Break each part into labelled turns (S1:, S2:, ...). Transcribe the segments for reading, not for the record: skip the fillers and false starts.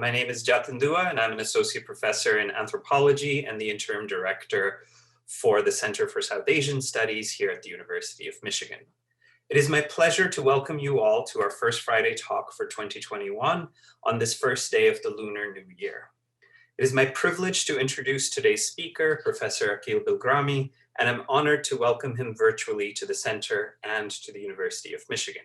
S1: My name is Jatin Dua, and I'm an associate professor in anthropology and the interim director for the Center for South Asian Studies here at the University of Michigan. It is my pleasure to welcome you all to our first Friday talk for 2021 on this first day of the Lunar New Year. It is my privilege to introduce today's speaker, Professor Akeel Bilgrami, and I'm honored to welcome him virtually to the Center and to the University of Michigan.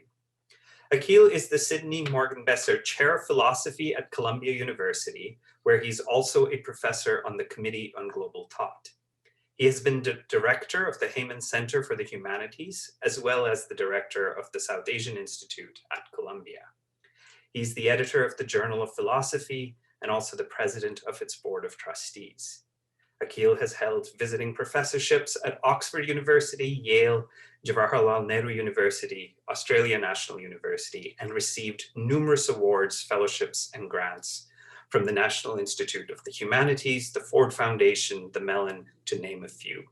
S1: Akeel is the Sidney Morgenbesser Chair of Philosophy at Columbia University, where he's also a professor on the Committee on Global Thought. He has been director of the Heyman Centre for the Humanities, as well as the director of the South Asian Institute at Columbia. He's the editor of the Journal of Philosophy and also the president of its Board of Trustees. Akeel has held visiting professorships at Oxford University, Yale, Jawaharlal Nehru University, Australian National University, and received numerous awards, fellowships, and grants from the National Institute of the Humanities, the Ford Foundation, the Mellon, to name a few.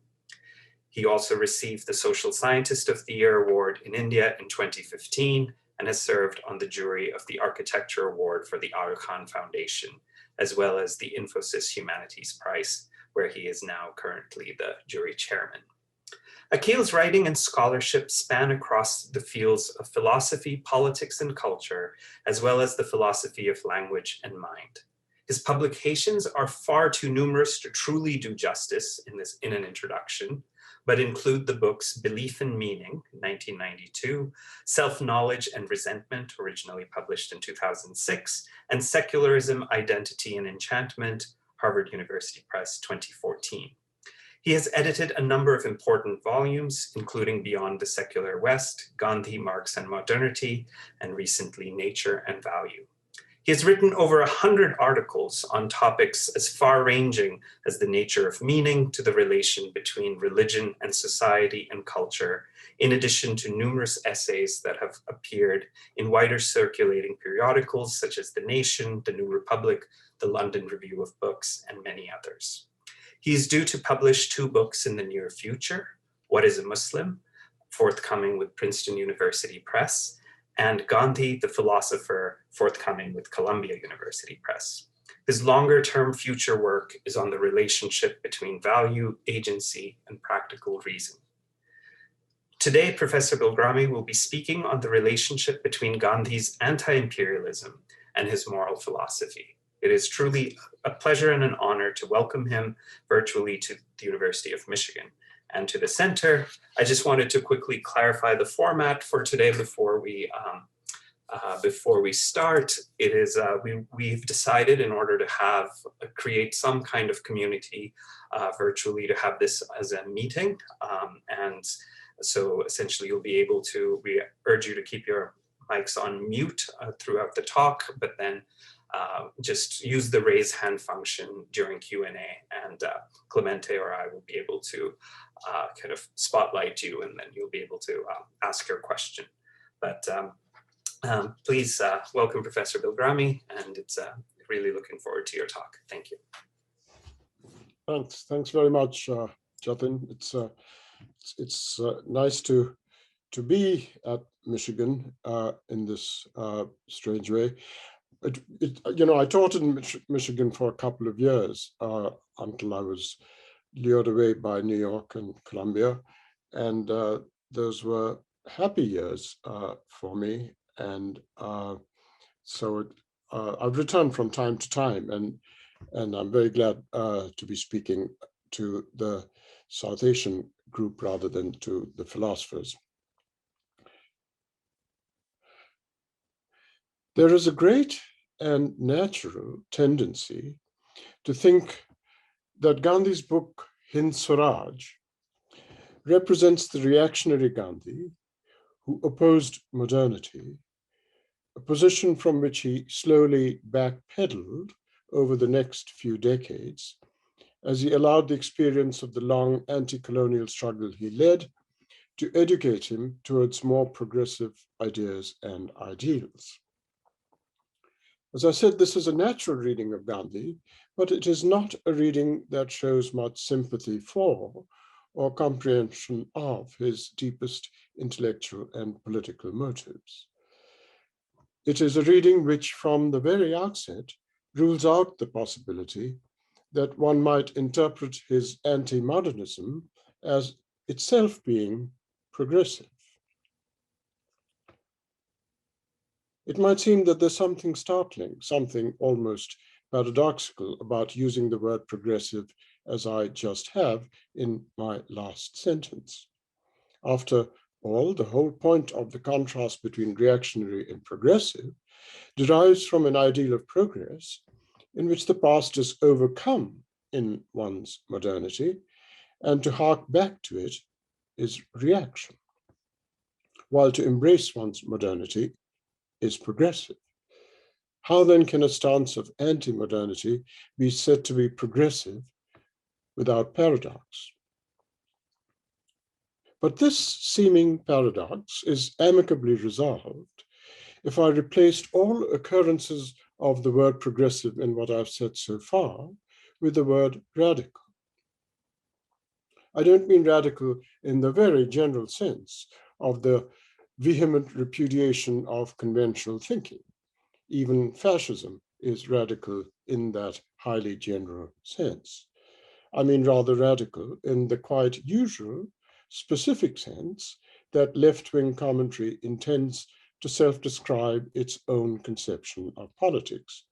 S1: He also received the Social Scientist of the Year Award in India in 2015 and has served on the jury of the Architecture Award for the Aga Khan Foundation, as well as the Infosys Humanities Prize, where he is now currently the jury chairman. Akeel's writing and scholarship span across the fields of philosophy, politics, and culture, as well as the philosophy of language and mind. His publications are far too numerous to truly do justice in an introduction, but include the books Belief and Meaning, 1992, Self-Knowledge and Resentment, originally published in 2006, and Secularism, Identity, and Enchantment, Harvard University Press, 2014. He has edited a number of important volumes, including Beyond the Secular West, Gandhi, Marx, and Modernity, and recently Nature and Value. He has written over 100 articles on topics as far-ranging as the nature of meaning to the relation between religion and society and culture, in addition to numerous essays that have appeared in wider circulating periodicals such as The Nation, The New Republic, the London Review of Books, and many others. He is due to publish 2 books in the near future, What is a Muslim?, forthcoming with Princeton University Press, and Gandhi, the Philosopher, forthcoming with Columbia University Press. His longer-term future work is on the relationship between value, agency, and practical reason. Today, Professor Bilgrami will be speaking on the relationship between Gandhi's anti-imperialism and his moral philosophy. It is truly a pleasure and an honor to welcome him virtually to the University of Michigan and to the center. I just wanted to quickly clarify the format for today before we start. It is we've decided, in order to have create some kind of community virtually, to have this as a meeting, and so essentially you'll be able to. We urge you to keep your mics on mute throughout the talk, but then just use the raise hand function during Q&A, and Clemente or I will be able to kind of spotlight you, and then you'll be able to ask your question. But please welcome Professor Bilgrami, and it's really looking forward to your talk. Thank you.
S2: Thanks very much, Jatin. It's nice to be at Michigan in this strange way. I taught in Michigan for a couple of years until I was lured away by New York and Columbia, and those were happy years for me. And so I've returned from time to time, and I'm very glad to be speaking to the South Asian group rather than to the philosophers. There is a great and natural tendency to think that Gandhi's book, Hind Swaraj, represents the reactionary Gandhi who opposed modernity, a position from which he slowly backpedaled over the next few decades as he allowed the experience of the long anti-colonial struggle he led to educate him towards more progressive ideas and ideals. As I said, this is a natural reading of Gandhi, but it is not a reading that shows much sympathy for or comprehension of his deepest intellectual and political motives. It is a reading which, from the very outset, rules out the possibility that one might interpret his anti-modernism as itself being progressive. It might seem that there's something startling, something almost paradoxical about using the word progressive as I just have in my last sentence. After all, the whole point of the contrast between reactionary and progressive derives from an ideal of progress in which the past is overcome in one's modernity, and to hark back to it is reaction, while to embrace one's modernity is progressive. How then can a stance of anti-modernity be said to be progressive without paradox? But this seeming paradox is amicably resolved if I replaced all occurrences of the word progressive in what I've said so far with the word radical. I don't mean radical in the very general sense of the vehement repudiation of conventional thinking. Even fascism is radical in that highly general sense. I mean rather radical in the quite usual specific sense that left-wing commentary intends to self-describe its own conception of politics,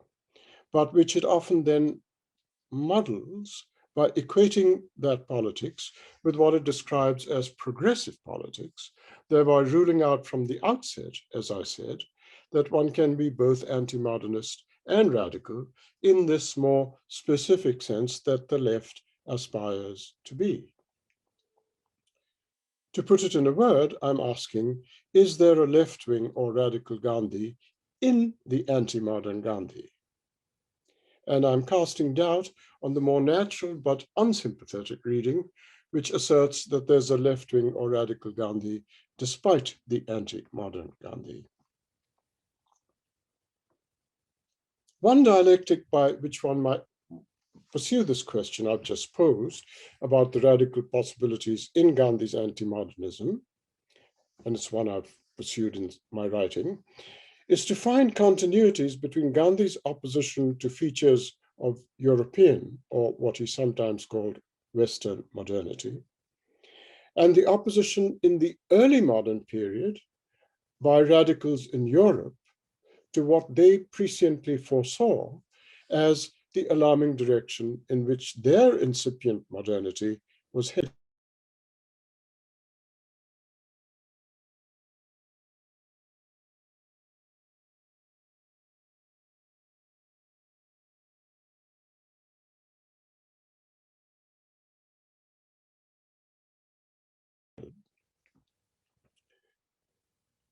S2: but which it often then muddles by equating that politics with what it describes as progressive politics, thereby ruling out from the outset, as I said, that one can be both anti-modernist and radical in this more specific sense that the left aspires to be. To put it in a word, I'm asking, is there a left-wing or radical Gandhi in the anti-modern Gandhi? And I'm casting doubt on the more natural but unsympathetic reading, which asserts that there's a left-wing or radical Gandhi despite the anti-modern Gandhi. One dialectic by which one might pursue this question I've just posed about the radical possibilities in Gandhi's anti-modernism, and it's one I've pursued in my writing, is to find continuities between Gandhi's opposition to features of European, or what he sometimes called Western modernity, and the opposition in the early modern period by radicals in Europe to what they presciently foresaw as the alarming direction in which their incipient modernity was headed.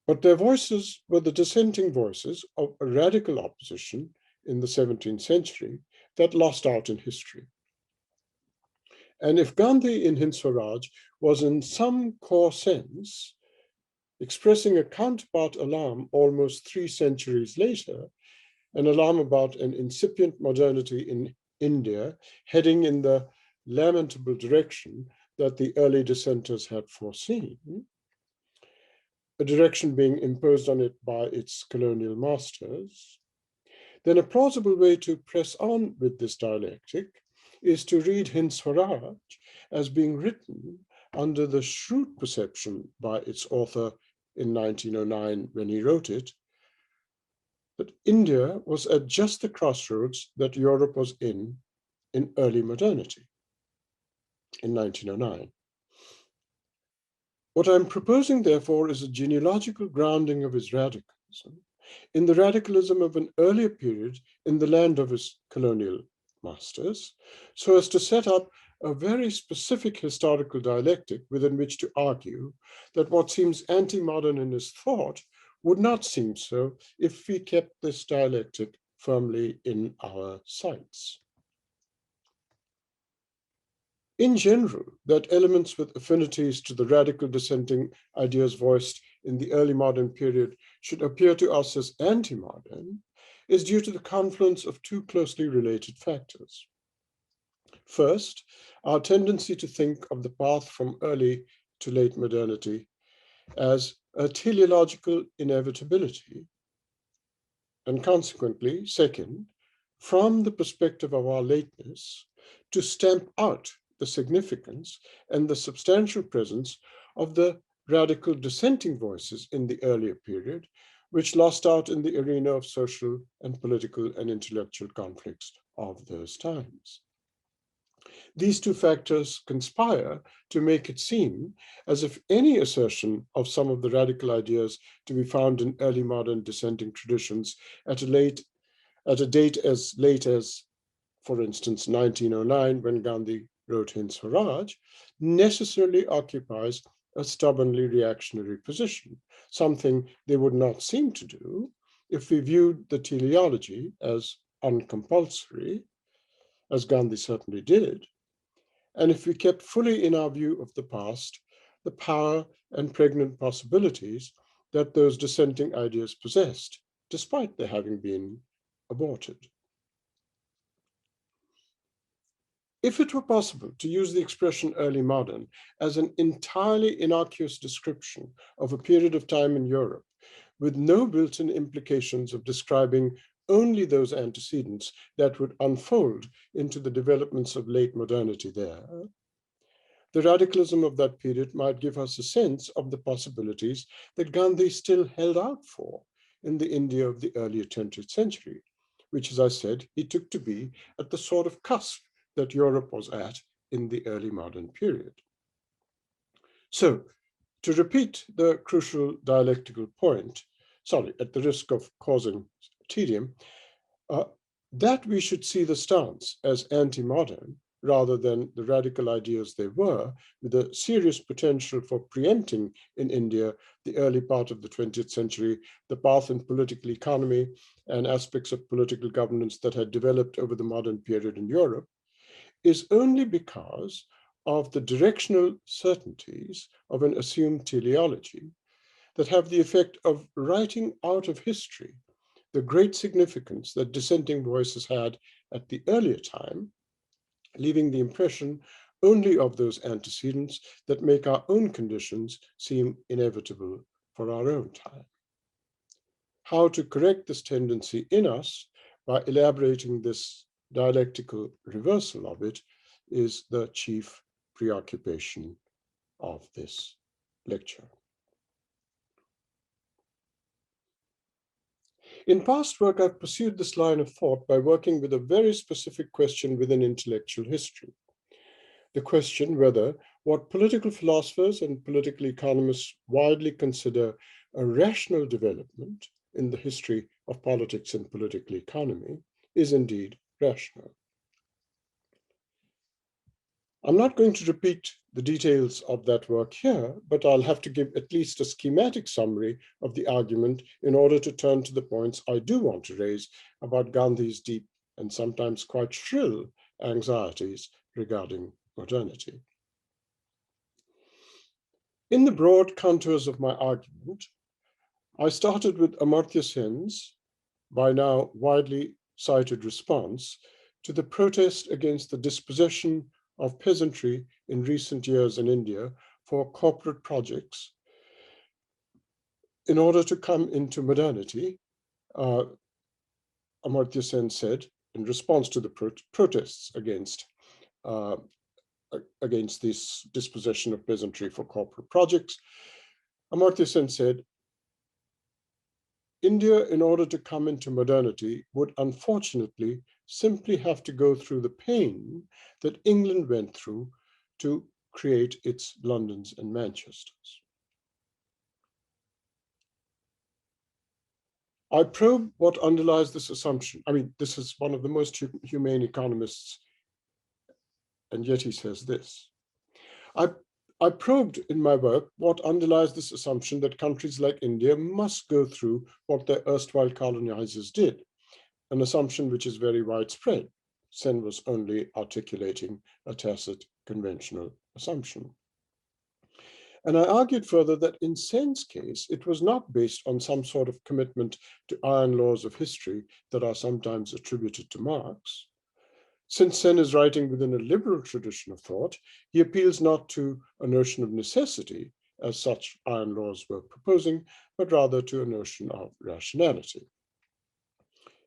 S2: But their voices were the dissenting voices of a radical opposition in the 17th century that lost out in history. And if Gandhi in Hind Swaraj was in some core sense expressing a counterpart alarm almost 3 centuries later, an alarm about an incipient modernity in India heading in the lamentable direction that the early dissenters had foreseen, a direction being imposed on it by its colonial masters, then a plausible way to press on with this dialectic is to read Hind Swaraj as being written under the shrewd perception by its author in 1909 when he wrote it, that India was at just the crossroads that Europe was in early modernity in 1909. What I'm proposing, therefore, is a genealogical grounding of his radicalism in the radicalism of an earlier period in the land of his colonial masters, so as to set up a very specific historical dialectic within which to argue that what seems anti-modern in his thought would not seem so if we kept this dialectic firmly in our sights. In general, that elements with affinities to the radical dissenting ideas voiced in the early modern period should appear to us as anti-modern is due to the confluence of 2 closely related factors. First, our tendency to think of the path from early to late modernity as a teleological inevitability, and consequently, second, from the perspective of our lateness to stamp out the significance and the substantial presence of the radical dissenting voices in the earlier period, which lost out in the arena of social and political and intellectual conflicts of those times. These two factors conspire to make it seem as if any assertion of some of the radical ideas to be found in early modern dissenting traditions at a date as late as, for instance, 1909, when Gandhi wrote Hind Swaraj, necessarily occupies a stubbornly reactionary position, something they would not seem to do if we viewed the teleology as uncompulsory, as Gandhi certainly did, and if we kept fully in our view of the past the power and pregnant possibilities that those dissenting ideas possessed, despite their having been aborted. If it were possible to use the expression early modern as an entirely innocuous description of a period of time in Europe, with no built-in implications of describing only those antecedents that would unfold into the developments of late modernity there, the radicalism of that period might give us a sense of the possibilities that Gandhi still held out for in the India of the earlier 20th century, which, as I said, he took to be at the sort of cusp that Europe was at in the early modern period. So, to repeat the crucial dialectical point, at the risk of causing tedium, that we should see the stance as anti-modern rather than the radical ideas they were, with a serious potential for preempting in India the early part of the 20th century, the path in political economy and aspects of political governance that had developed over the modern period in Europe, is only because of the directional certainties of an assumed teleology that have the effect of writing out of history the great significance that dissenting voices had at the earlier time, leaving the impression only of those antecedents that make our own conditions seem inevitable for our own time. How to correct this tendency in us by elaborating this dialectical reversal of it is the chief preoccupation of this lecture. In past work, I've pursued this line of thought by working with a very specific question within intellectual history. The question whether what political philosophers and political economists widely consider a rational development in the history of politics and political economy is indeed rational. I'm not going to repeat the details of that work here, but I'll have to give at least a schematic summary of the argument in order to turn to the points I do want to raise about Gandhi's deep and sometimes quite shrill anxieties regarding modernity. In the broad contours of my argument, I started with Amartya Sen's, by now widely cited, response to the protest against the dispossession of peasantry in recent years in India for corporate projects. In order to come into modernity, Amartya Sen said, in response to the protests against this dispossession of peasantry for corporate projects, Amartya Sen said, India, in order to come into modernity, would unfortunately simply have to go through the pain that England went through to create its Londons and Manchesters. I probe what underlies this assumption. I mean, this is one of the most humane economists, and yet he says this. I probed in my work what underlies this assumption that countries like India must go through what their erstwhile colonizers did, an assumption which is very widespread. Sen was only articulating a tacit conventional assumption. And I argued further that in Sen's case, it was not based on some sort of commitment to iron laws of history that are sometimes attributed to Marx. Since Sen is writing within a liberal tradition of thought, he appeals not to a notion of necessity, as such iron laws were proposing, but rather to a notion of rationality.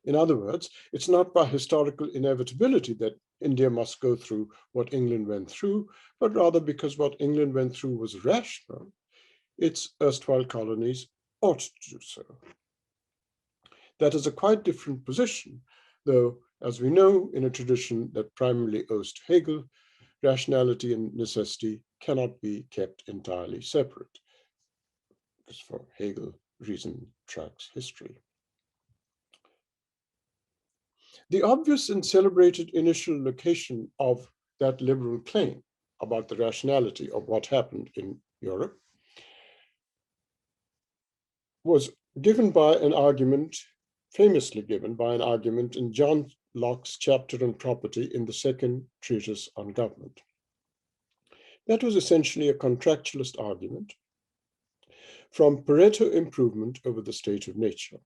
S2: In other words, it's not by historical inevitability that India must go through what England went through, but rather because what England went through was rational, its erstwhile colonies ought to do so. That is a quite different position, though, as we know, in a tradition that primarily owes to Hegel, rationality and necessity cannot be kept entirely separate, because for Hegel, reason tracks history. The obvious and celebrated initial location of that liberal claim about the rationality of what happened in Europe was given by an argument, famously given by an argument in John Locke's chapter on property in the second treatise on government. That was essentially a contractualist argument from Pareto improvement over the state of nature,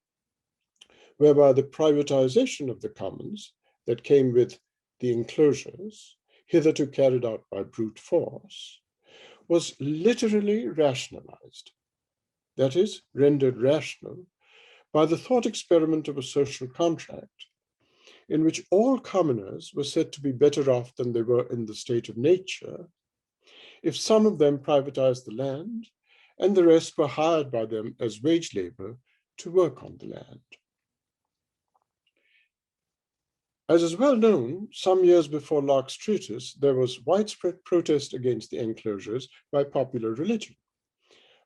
S2: whereby the privatization of the commons that came with the enclosures, hitherto carried out by brute force, was literally rationalized, that is, rendered rational by the thought experiment of a social contract in which all commoners were said to be better off than they were in the state of nature if some of them privatized the land and the rest were hired by them as wage labor to work on the land. As is well known, some years before Locke's treatise, there was widespread protest against the enclosures by popular religion,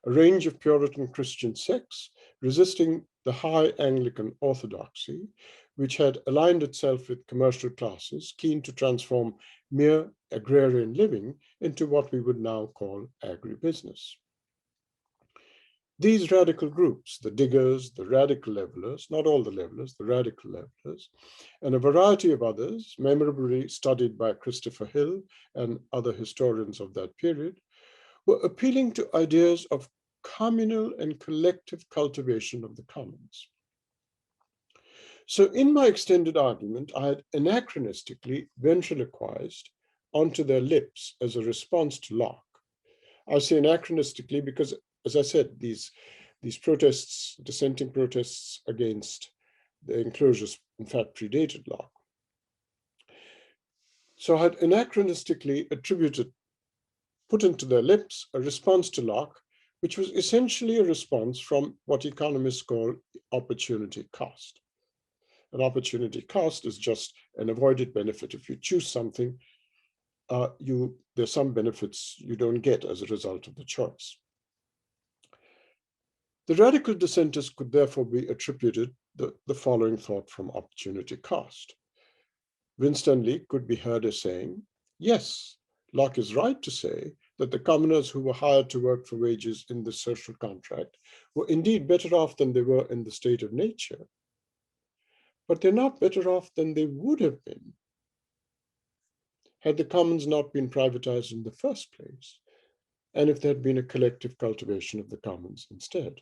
S2: a range of Puritan Christian sects resisting the high Anglican orthodoxy, which had aligned itself with commercial classes keen to transform mere agrarian living into what we would now call agribusiness. These radical groups, the diggers, the radical levelers, not all the levelers, the radical levelers, and a variety of others, memorably studied by Christopher Hill and other historians of that period, were appealing to ideas of communal and collective cultivation of the commons. So in my extended argument, I had anachronistically ventriloquized onto their lips as a response to Locke. I say anachronistically because, as I said, these protests, dissenting protests against the enclosures, in fact, predated Locke. So I had anachronistically put into their lips a response to Locke, which was essentially a response from what economists call opportunity cost. An opportunity cost is just an avoided benefit. If you choose something, there's some benefits you don't get as a result of the choice. The radical dissenters could therefore be attributed the following thought from opportunity cost. Winstanley could be heard as saying, yes, Locke is right to say that the commoners who were hired to work for wages in the social contract were indeed better off than they were in the state of nature, but they're not better off than they would have been had the commons not been privatized in the first place, and if there had been a collective cultivation of the commons instead.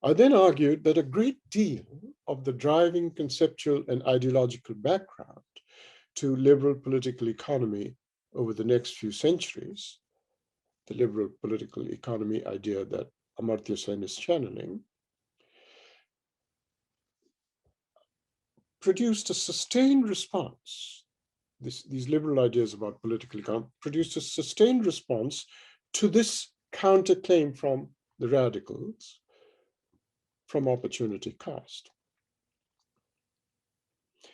S2: I then argued that a great deal of the driving conceptual and ideological background to liberal political economy over the next few centuries, the liberal political economy idea that Amartya Sen is channeling, produced a sustained response. These liberal ideas about political economy produced a sustained response to this counterclaim from the radicals from opportunity cost.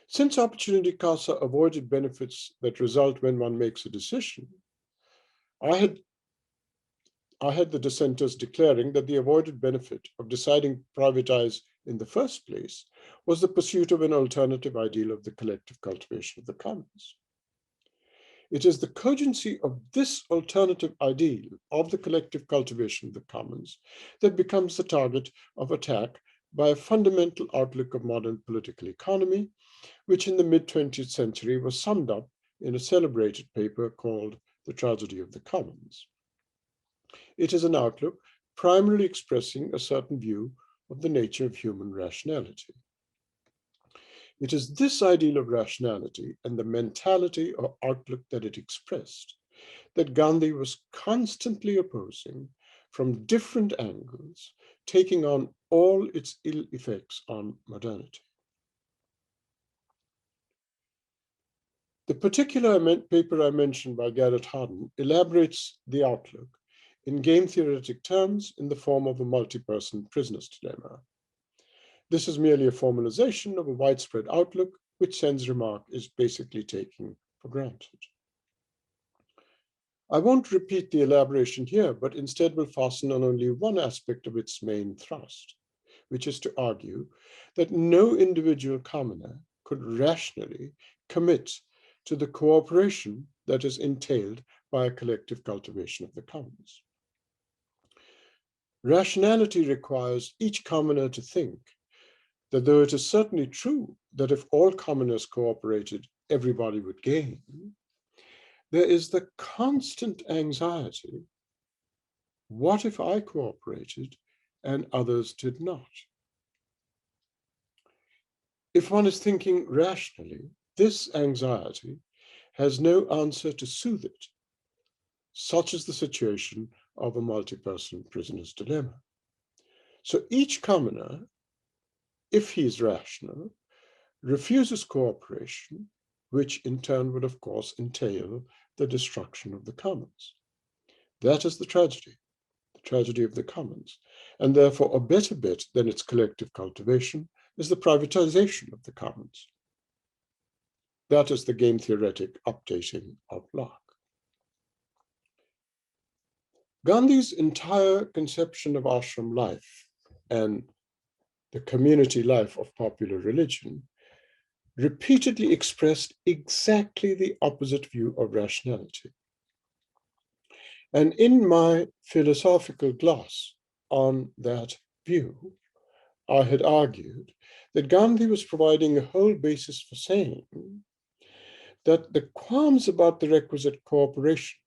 S2: Since opportunity costs are avoided benefits that result when one makes a decision, I had the dissenters declaring that the avoided benefit of deciding to privatize in the first place was the pursuit of an alternative ideal of the collective cultivation of the commons. It is the cogency of this alternative ideal of the collective cultivation of the commons that becomes the target of attack by a fundamental outlook of modern political economy, which in the mid-20th century was summed up in a celebrated paper called The Tragedy of the Commons. It is an outlook primarily expressing a certain view of the nature of human rationality. It is this ideal of rationality and the mentality or outlook that it expressed that Gandhi was constantly opposing from different angles, taking on all its ill effects on modernity. The particular paper I mentioned by Garrett Hardin elaborates the outlook in game theoretic terms in the form of a multi-person prisoner's dilemma. This is merely a formalization of a widespread outlook, which Sen's remark is basically taking for granted. I won't repeat the elaboration here, but instead will fasten on only one aspect of its main thrust, which is to argue that no individual commoner could rationally commit to the cooperation that is entailed by a collective cultivation of the commons. Rationality requires each commoner to think that though it is certainly true that if all commoners cooperated, everybody would gain, there is the constant anxiety, what if I cooperated and others did not? If one is thinking rationally, this anxiety has no answer to soothe it. Such is the situation of a multi-person prisoner's dilemma. So each commoner, if he is rational, refuses cooperation, which in turn would of course entail the destruction of the commons. That is the tragedy of the commons, and therefore a better bet than its collective cultivation is the privatization of the commons. That is the game theoretic updating of Locke. Gandhi's entire conception of ashram life and the community life of popular religion repeatedly expressed exactly the opposite view of rationality. And in my philosophical gloss on that view, I had argued that Gandhi was providing a whole basis for saying that the qualms about the requisite cooperation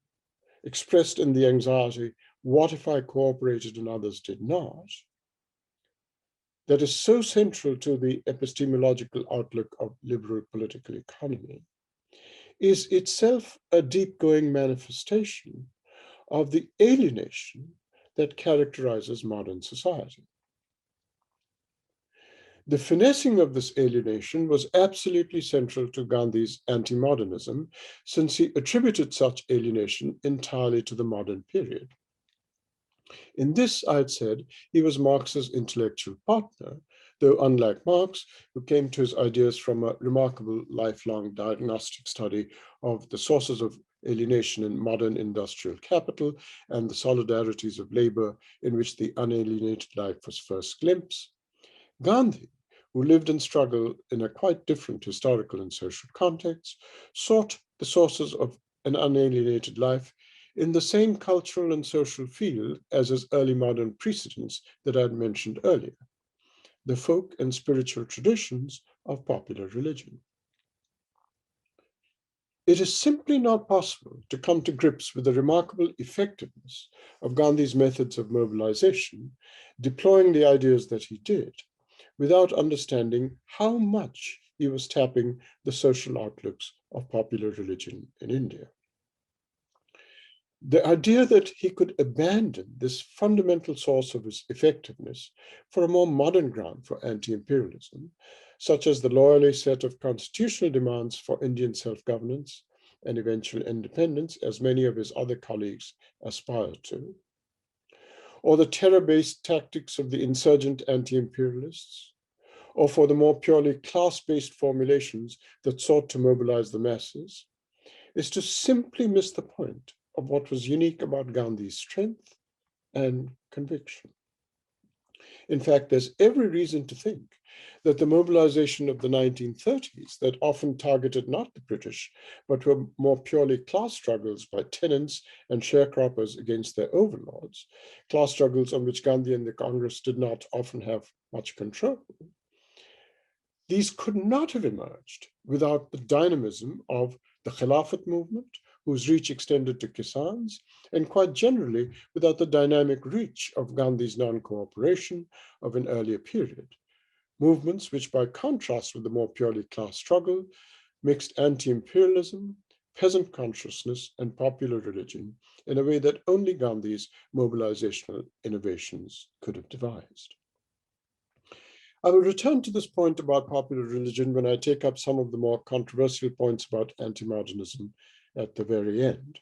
S2: expressed in the anxiety, what if I cooperated and others did not, that is so central to the epistemological outlook of liberal political economy, is itself a deep-going manifestation of the alienation that characterizes modern society. The finessing of this alienation was absolutely central to Gandhi's anti-modernism, since he attributed such alienation entirely to the modern period. In this, I had said, he was Marx's intellectual partner, though unlike Marx, who came to his ideas from a remarkable lifelong diagnostic study of the sources of alienation in modern industrial capital and the solidarities of labor in which the unalienated life was first glimpsed, Gandhi, who lived and struggled in a quite different historical and social context, sought the sources of an unalienated life in the same cultural and social field as his early modern precedents that I had mentioned earlier, the folk and spiritual traditions of popular religion. It is simply not possible to come to grips with the remarkable effectiveness of Gandhi's methods of mobilization, deploying the ideas that he did, without understanding how much he was tapping the social outlooks of popular religion in India. The idea that he could abandon this fundamental source of his effectiveness for a more modern ground for anti-imperialism, such as the loyally set of constitutional demands for Indian self-governance and eventual independence, as many of his other colleagues aspired to, or the terror-based tactics of the insurgent anti-imperialists, or for the more purely class-based formulations that sought to mobilize the masses, is to simply miss the point of what was unique about Gandhi's strength and conviction. In fact, there's every reason to think that the mobilization of the 1930s that often targeted not the British, but were more purely class struggles by tenants and sharecroppers against their overlords, class struggles on which Gandhi and the Congress did not often have much control, these could not have emerged without the dynamism of the Khilafat movement, whose reach extended to Kisans, and quite generally without the dynamic reach of Gandhi's non-cooperation of an earlier period. Movements which, by contrast with the more purely class struggle, mixed anti-imperialism, peasant consciousness, and popular religion in a way that only Gandhi's mobilizational innovations could have devised. I will return to this point about popular religion when I take up some of the more controversial points about anti-modernism at the very end.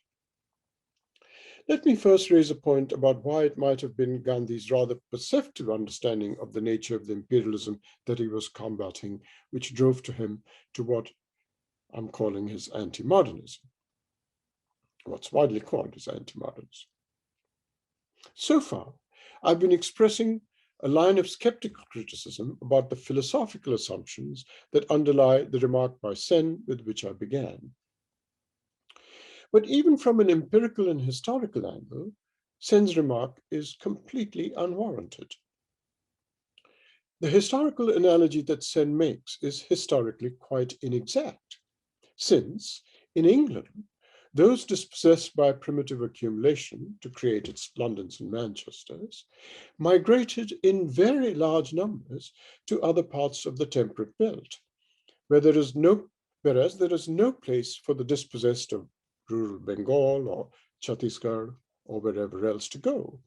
S2: Let me first raise a point about why it might have been Gandhi's rather perceptive understanding of the nature of the imperialism that he was combating, which drove him to what I'm calling his anti-modernism, what's widely called as anti-modernism. So far, I've been expressing a line of skeptical criticism about the philosophical assumptions that underlie the remark by Sen with which I began. But even from an empirical and historical angle, Sen's remark is completely unwarranted. The historical analogy that Sen makes is historically quite inexact, since in England, those dispossessed by primitive accumulation to create its Londons and Manchesters migrated in very large numbers to other parts of the temperate belt, whereas there is no place for the dispossessed of rural Bengal or Chhattisgarh or wherever else to go,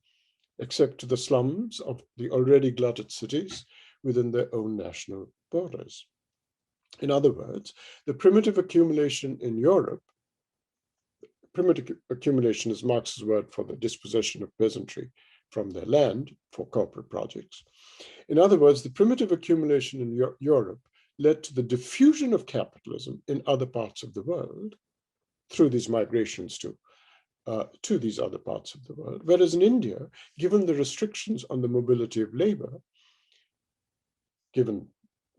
S2: except to the slums of the already glutted cities within their own national borders. In other words, the primitive accumulation in Europe, primitive accumulation is Marx's word for the dispossession of peasantry from their land for corporate projects. In other words, the primitive accumulation in Europe led to the diffusion of capitalism in other parts of the world through these migrations to these other parts of the world. Whereas in India, given the restrictions on the mobility of labor, given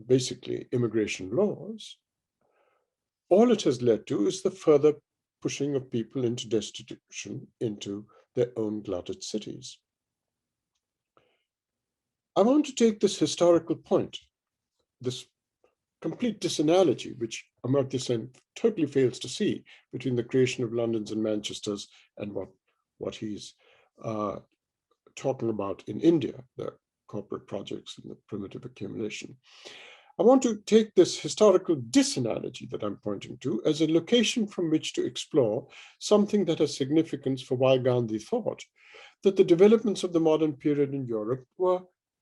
S2: basically immigration laws, all it has led to is the further pushing of people into destitution into their own glutted cities. I want to take this historical point, this complete disanalogy, which Amartya Sen totally fails to see between the creation of Londons and Manchesters and what he's talking about in India, the corporate projects and the primitive accumulation. I want to take this historical disanalogy that I'm pointing to as a location from which to explore something that has significance for why Gandhi thought that the developments of the modern period in Europe were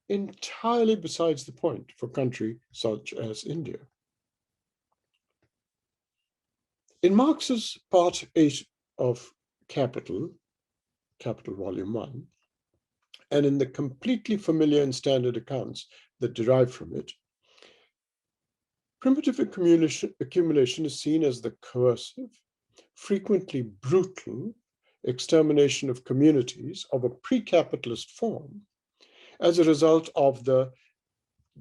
S2: entirely besides the point for a country such as India. In Marx's part 8 of Capital Volume 1, and in the completely familiar and standard accounts that derive from it, primitive accumulation is seen as the coercive, frequently brutal extermination of communities of a pre-capitalist form as a result of the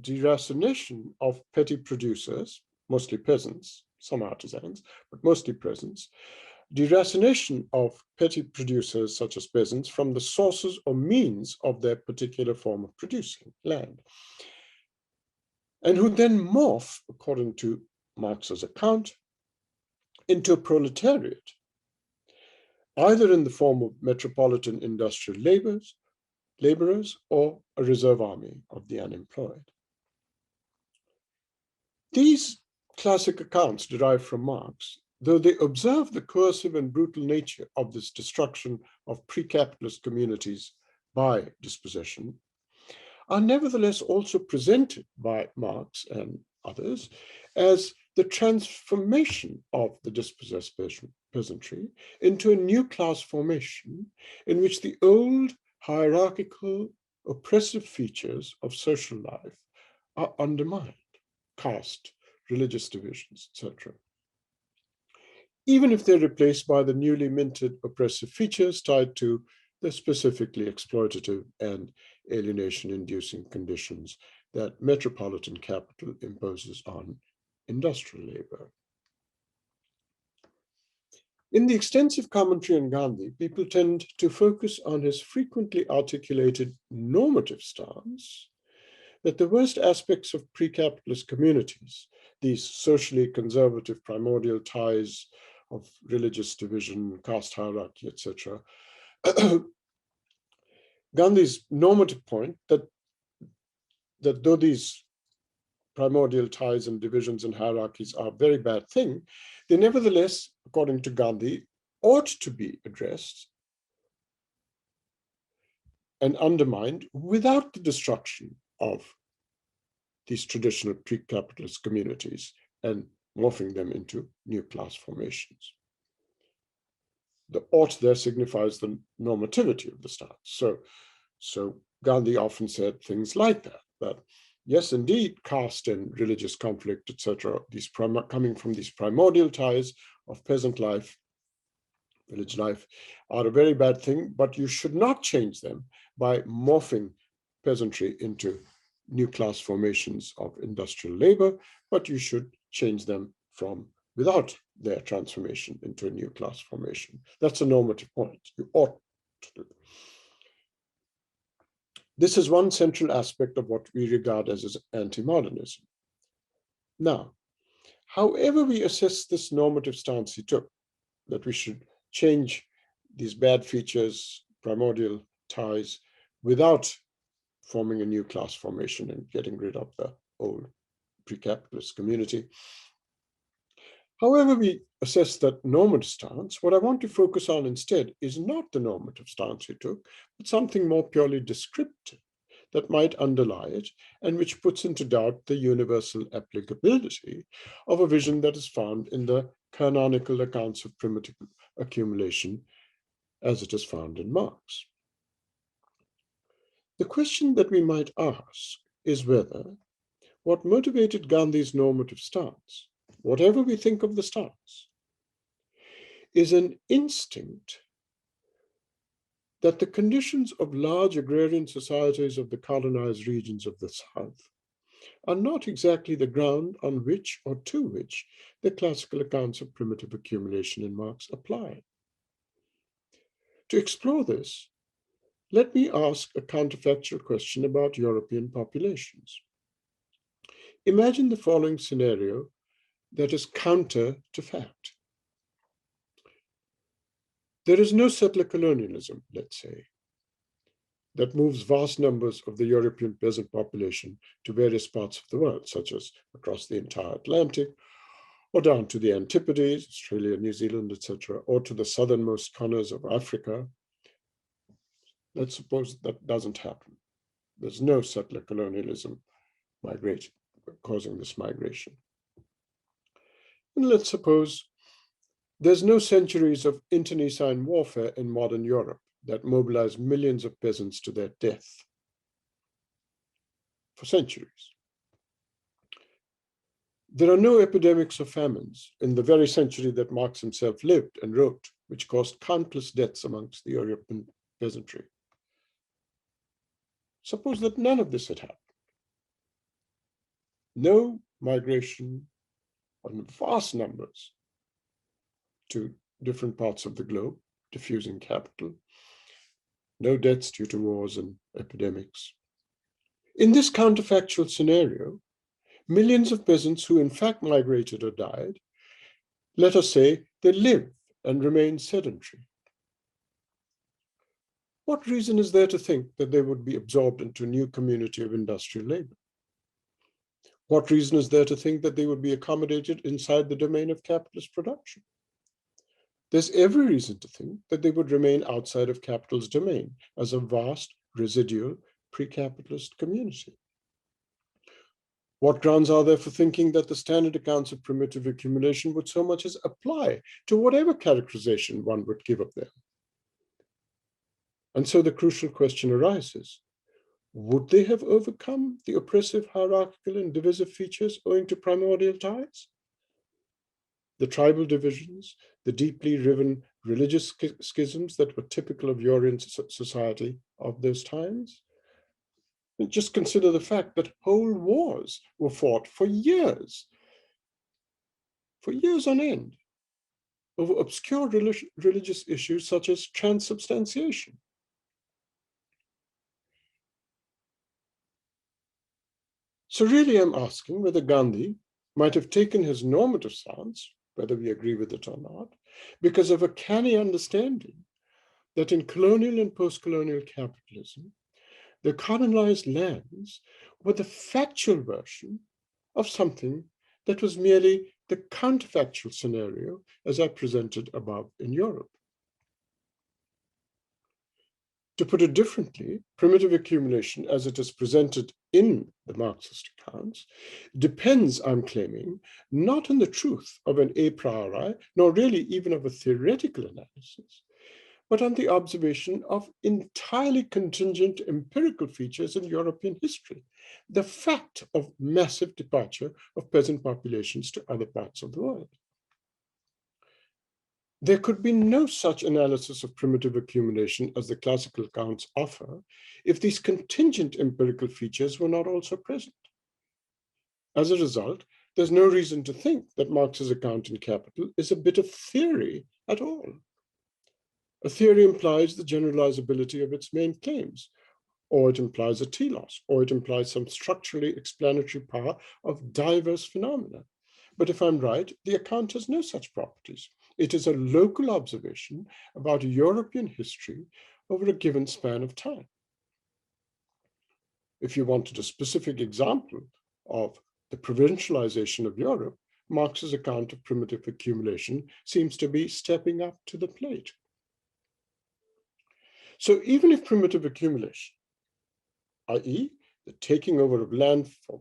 S2: deracination of petty producers, mostly peasants, some artisans, but mostly peasants, deracination of petty producers such as peasants from the sources or means of their particular form of producing land, and who then morph, according to Marx's account, into a proletariat, either in the form of metropolitan industrial laborers or a reserve army of the unemployed. These classic accounts derived from Marx, though they observe the coercive and brutal nature of this destruction of pre-capitalist communities by dispossession, are nevertheless also presented by Marx and others as the transformation of the dispossessed peasantry into a new class formation in which the old hierarchical, oppressive features of social life are undermined, caste, religious divisions, etc. Even if they're replaced by the newly minted oppressive features tied to the specifically exploitative and alienation-inducing conditions that metropolitan capital imposes on industrial labor. In the extensive commentary on Gandhi, people tend to focus on his frequently articulated normative stance that the worst aspects of pre-capitalist communities, these socially conservative primordial ties of religious division, caste hierarchy, etc., Gandhi's normative point that though these primordial ties and divisions and hierarchies are a very bad thing, they nevertheless, according to Gandhi, ought to be addressed and undermined without the destruction of these traditional pre-capitalist communities and morphing them into new class formations. The ought there signifies the normativity of the stance. So Gandhi often said things like that yes, indeed, caste and religious conflict, etc., these coming from these primordial ties of peasant life, village life, are a very bad thing, but you should not change them by morphing peasantry into new class formations of industrial labor, but you should change them from without their transformation into a new class formation. That's a normative point. You ought to do. This is one central aspect of what we regard as anti-modernism. Now, however we assess this normative stance he took, that we should change these bad features, primordial ties, without forming a new class formation and getting rid of the old pre-capitalist community. However we assess that normative stance, what I want to focus on instead is not the normative stance he took, but something more purely descriptive that might underlie it and which puts into doubt the universal applicability of a vision that is found in the canonical accounts of primitive accumulation as it is found in Marx. The question that we might ask is whether what motivated Gandhi's normative stance, whatever we think of the stance, is an instinct that the conditions of large agrarian societies of the colonized regions of the South are not exactly the ground on which or to which the classical accounts of primitive accumulation in Marx apply. To explore this, let me ask a counterfactual question about European populations. Imagine the following scenario that is counter to fact. There is no settler colonialism, let's say, that moves vast numbers of the European peasant population to various parts of the world, such as across the entire Atlantic, or down to the Antipodes, Australia, New Zealand, etc., or to the southernmost corners of Africa. Let's suppose that doesn't happen. There's no settler colonialism migration, causing this migration. And let's suppose there's no centuries of internecine warfare in modern Europe that mobilize millions of peasants to their death for centuries. There are no epidemics of famines in the very century that Marx himself lived and wrote, which caused countless deaths amongst the European peasantry. Suppose that none of this had happened. No migration in vast numbers to different parts of the globe, diffusing capital. No deaths due to wars and epidemics. In this counterfactual scenario, millions of peasants who in fact migrated or died, let us say they live and remain sedentary. What reason is there to think that they would be absorbed into a new community of industrial labor? What reason is there to think that they would be accommodated inside the domain of capitalist production? There's every reason to think that they would remain outside of capital's domain as a vast, residual, pre-capitalist community. What grounds are there for thinking that the standard accounts of primitive accumulation would so much as apply to whatever characterization one would give of them? And so the crucial question arises, would they have overcome the oppressive, hierarchical, and divisive features owing to primordial ties? The tribal divisions, the deeply riven religious schisms that were typical of European society of those times? And just consider the fact that whole wars were fought for years on end, over obscure religious issues such as transubstantiation. So really I'm asking whether Gandhi might have taken his normative stance, whether we agree with it or not, because of a canny understanding that in colonial and post-colonial capitalism, the colonized lands were the factual version of something that was merely the counterfactual scenario as I presented above in Europe. To put it differently, primitive accumulation as it is presented in the Marxist accounts depends, I'm claiming, not on the truth of an a priori, nor really even of a theoretical analysis, but on the observation of entirely contingent empirical features in European history, the fact of massive departure of peasant populations to other parts of the world. There could be no such analysis of primitive accumulation as the classical accounts offer if these contingent empirical features were not also present. As a result, there's no reason to think that Marx's account in Capital is a bit of theory at all. A theory implies the generalizability of its main claims, or it implies a telos, or it implies some structurally explanatory power of diverse phenomena. But if I'm right, the account has no such properties. It is a local observation about European history over a given span of time. If you wanted a specific example of the provincialization of Europe, Marx's account of primitive accumulation seems to be stepping up to the plate. So even if primitive accumulation, i.e., the taking over of land for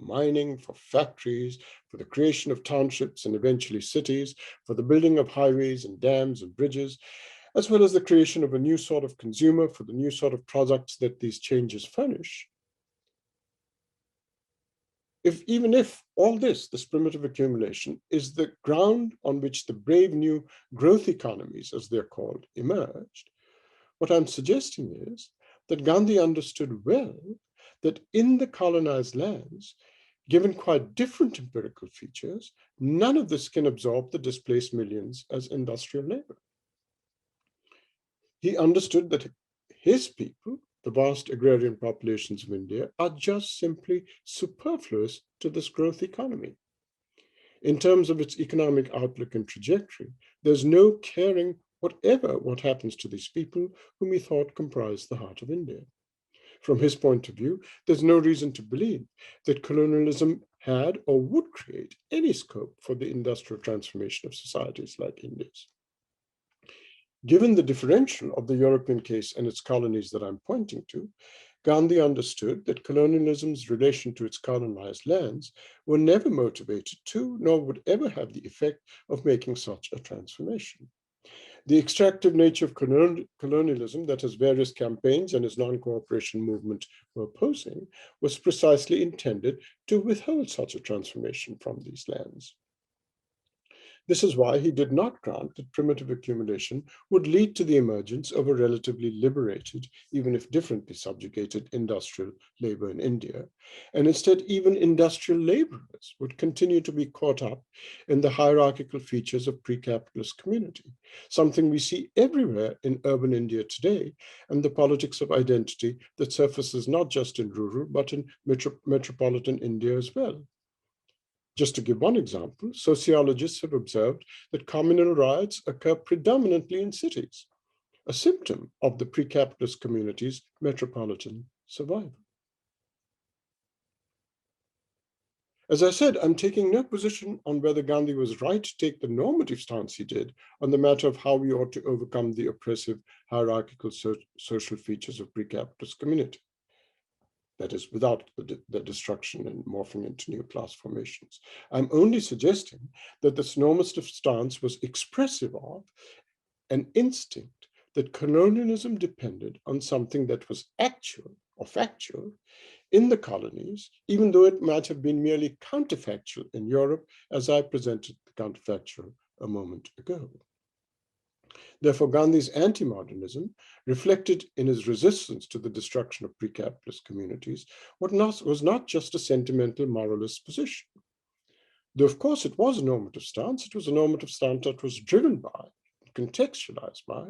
S2: mining, for factories, for the creation of townships and eventually cities, for the building of highways and dams and bridges, as well as the creation of a new sort of consumer for the new sort of products that these changes furnish. Even if all this primitive accumulation, is the ground on which the brave new growth economies, as they're called, emerged, what I'm suggesting is that Gandhi understood well that in the colonized lands, given quite different empirical features, none of this can absorb the displaced millions as industrial labor. He understood that his people, the vast agrarian populations of India, are just simply superfluous to this growth economy. In terms of its economic outlook and trajectory, there's no caring whatever what happens to these people whom he thought comprised the heart of India. From his point of view, there's no reason to believe that colonialism had or would create any scope for the industrial transformation of societies like India's. Given the differential of the European case and its colonies that I'm pointing to, Gandhi understood that colonialism's relation to its colonized lands were never motivated to, nor would ever have the effect of making such a transformation. The extractive nature of colonialism that his various campaigns and his non-cooperation movement were opposing was precisely intended to withhold such a transformation from these lands. This is why he did not grant that primitive accumulation would lead to the emergence of a relatively liberated, even if differently subjugated, industrial labor in India. And instead, even industrial laborers would continue to be caught up in the hierarchical features of pre-capitalist community, something we see everywhere in urban India today, and the politics of identity that surfaces not just in rural, but in metropolitan India as well. Just to give one example, sociologists have observed that communal riots occur predominantly in cities, a symptom of the pre-capitalist community's metropolitan survival. As I said, I'm taking no position on whether Gandhi was right to take the normative stance he did on the matter of how we ought to overcome the oppressive hierarchical social features of pre-capitalist community. That is, without the destruction and morphing into new class formations. I'm only suggesting that this normative stance was expressive of an instinct that colonialism depended on something that was actual or factual in the colonies, even though it might have been merely counterfactual in Europe, as I presented the counterfactual a moment ago. Therefore, Gandhi's anti-modernism, reflected in his resistance to the destruction of pre-capitalist communities, was not just a sentimental moralist position. Though, of course, it was a normative stance, it was a normative stance that was driven by, contextualized by,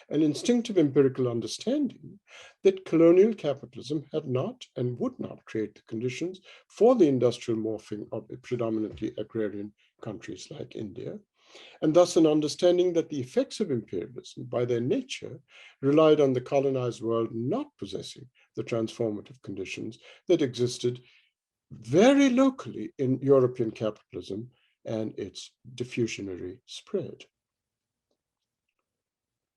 S2: an instinctive empirical understanding that colonial capitalism had not and would not create the conditions for the industrial morphing of predominantly agrarian countries like India, and thus an understanding that the effects of imperialism, by their nature, relied on the colonized world not possessing the transformative conditions that existed very locally in European capitalism and its diffusionary spread.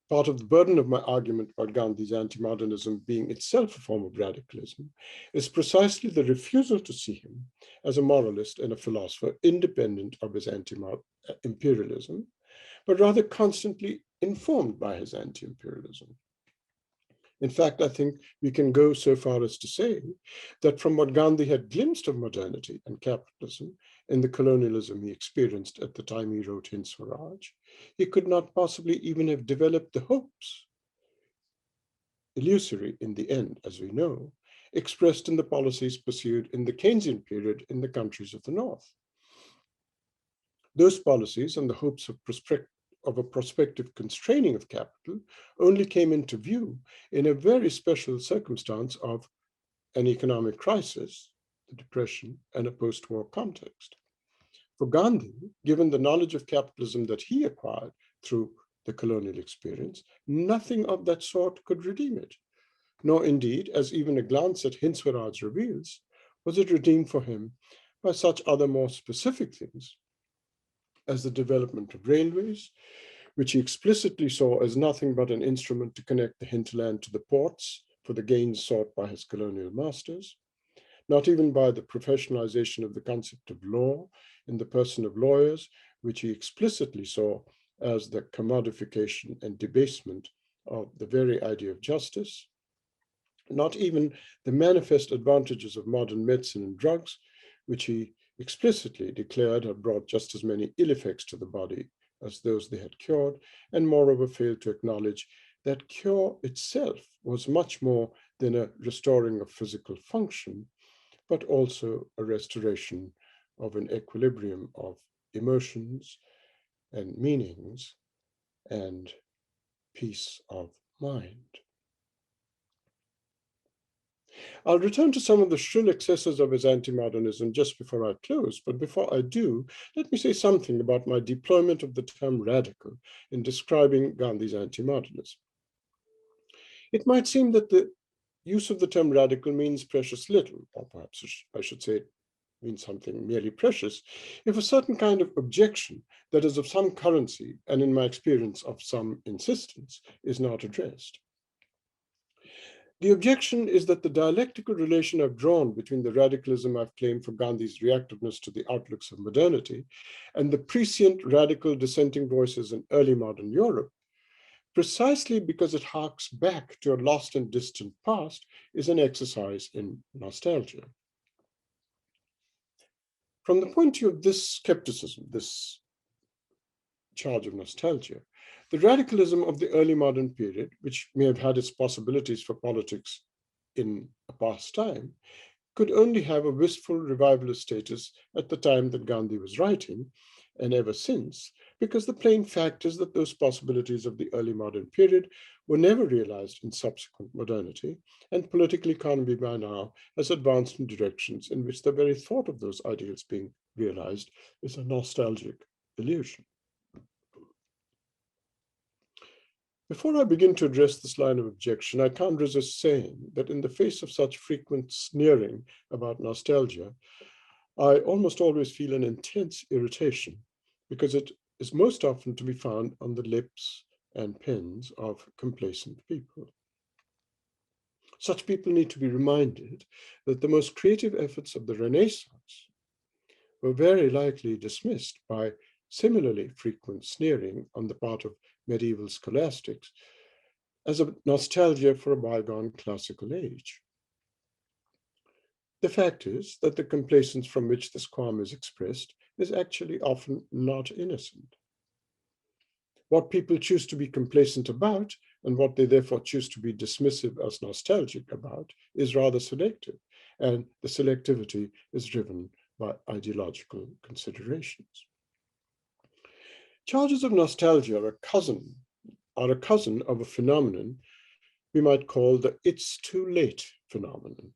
S2: Part of the burden of my argument about Gandhi's anti-modernism being itself a form of radicalism is precisely the refusal to see him as a moralist and a philosopher independent of his anti-imperialism, but rather constantly informed by his anti-imperialism. In fact, I think we can go so far as to say that from what Gandhi had glimpsed of modernity and capitalism in the colonialism he experienced at the time he wrote Hind Swaraj, he could not possibly even have developed the hopes, illusory in the end, as we know, expressed in the policies pursued in the Keynesian period in the countries of the North. Those policies and the hopes of a prospective constraining of capital only came into view in a very special circumstance of an economic crisis, the Depression, and a post-war context. For Gandhi, given the knowledge of capitalism that he acquired through the colonial experience, nothing of that sort could redeem it, nor indeed, as even a glance at Hind Swaraj reveals, was it redeemed for him by such other more specific things as the development of railways, which he explicitly saw as nothing but an instrument to connect the hinterland to the ports for the gains sought by his colonial masters, not even by the professionalization of the concept of law in the person of lawyers, which he explicitly saw as the commodification and debasement of the very idea of justice, not even the manifest advantages of modern medicine and drugs, which he explicitly declared had brought just as many ill effects to the body as those they had cured, and moreover failed to acknowledge that cure itself was much more than a restoring of physical function, but also a restoration of an equilibrium of emotions and meanings and peace of mind. I'll return to some of the shrill excesses of his anti-modernism just before I close, but before I do, let me say something about my deployment of the term radical in describing Gandhi's anti-modernism. It might seem that the use of the term radical means precious little, or perhaps I should say it means something merely precious, if a certain kind of objection that is of some currency and in my experience of some insistence is not addressed. The objection is that the dialectical relation I've drawn between the radicalism I've claimed for Gandhi's reactiveness to the outlooks of modernity and the prescient radical dissenting voices in early modern Europe, precisely because it harks back to a lost and distant past, is an exercise in nostalgia. From the point of view of this skepticism, this charge of nostalgia, the radicalism of the early modern period, which may have had its possibilities for politics in a past time, could only have a wistful revivalist status at the time that Gandhi was writing, and ever since, because the plain fact is that those possibilities of the early modern period were never realized in subsequent modernity, and political economy by now has advanced in directions in which the very thought of those ideals being realized is a nostalgic illusion. Before I begin to address this line of objection, I can't resist saying that in the face of such frequent sneering about nostalgia, I almost always feel an intense irritation because it is most often to be found on the lips and pens of complacent people. Such people need to be reminded that the most creative efforts of the Renaissance were very likely dismissed by similarly frequent sneering on the part of medieval scholastics as a nostalgia for a bygone classical age. The fact is that the complacence from which this qualm is expressed is actually often not innocent. What people choose to be complacent about, and what they therefore choose to be dismissive as nostalgic about, is rather selective, and the selectivity is driven by ideological considerations. Charges of nostalgia are a cousin of a phenomenon we might call the "it's too late" phenomenon.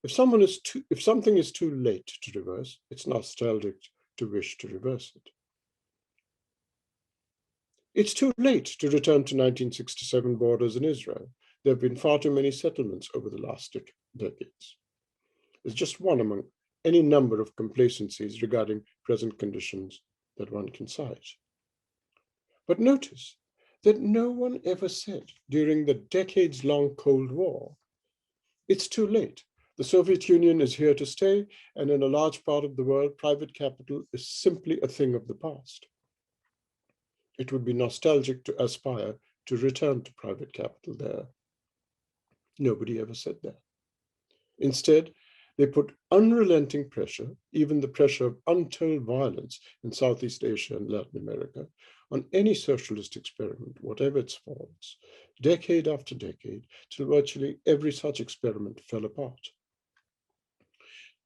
S2: If something is too late to reverse, it's nostalgic to wish to reverse it. It's too late to return to 1967 borders in Israel. There have been far too many settlements over the last decades. It's just one among any number of complacencies regarding present conditions that one can cite. But notice that no one ever said during the decades-long Cold War, it's too late. The Soviet Union is here to stay, and in a large part of the world, private capital is simply a thing of the past. It would be nostalgic to aspire to return to private capital there. Nobody ever said that. Instead, they put unrelenting pressure, even the pressure of untold violence in Southeast Asia and Latin America, on any socialist experiment, whatever its faults, decade after decade, till virtually every such experiment fell apart.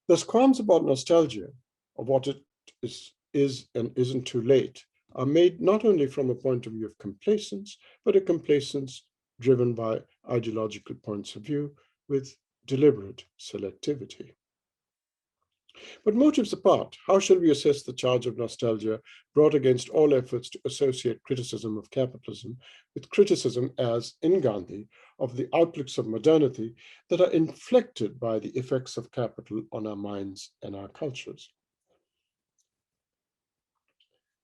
S2: Thus, qualms about nostalgia, of what it is and isn't too late, are made not only from a point of view of complacence, but a complacence driven by ideological points of view with deliberate selectivity. But motives apart, how shall we assess the charge of nostalgia brought against all efforts to associate criticism of capitalism with criticism, as in Gandhi, of the outlooks of modernity that are inflected by the effects of capital on our minds and our cultures?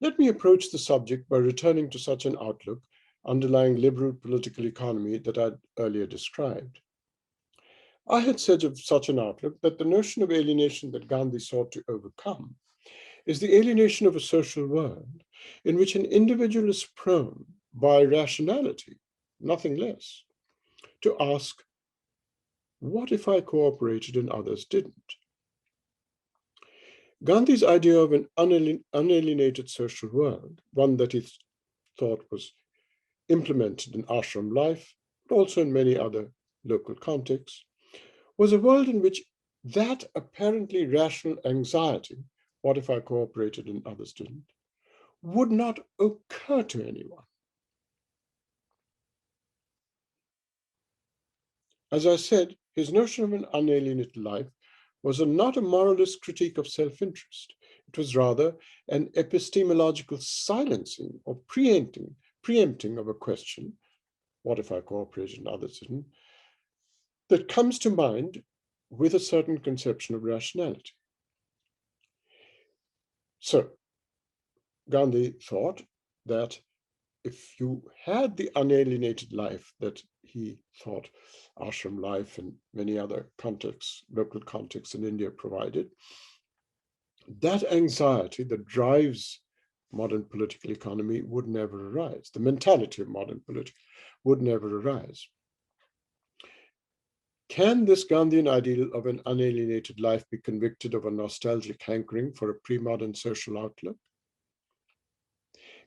S2: Let me approach the subject by returning to such an outlook underlying liberal political economy that I'd earlier described. I had said of such an outlook that the notion of alienation that Gandhi sought to overcome is the alienation of a social world in which an individual is prone, by rationality, nothing less, to ask, what if I cooperated and others didn't? Gandhi's idea of an unalienated social world, one that he thought was implemented in ashram life, but also in many other local contexts, was a world in which that apparently rational anxiety, what if I cooperated and others didn't, would not occur to anyone. As I said, his notion of an unalienated life was not a moralist critique of self-interest. It was rather an epistemological silencing or preempting of a question, what if I cooperated and others didn't, that comes to mind with a certain conception of rationality. So, Gandhi thought that if you had the unalienated life that he thought ashram life and many other contexts, local contexts in India provided, that anxiety that drives modern political economy would never arise. The mentality of modern politics would never arise. Can this Gandhian ideal of an unalienated life be convicted of a nostalgic hankering for a pre-modern social outlook?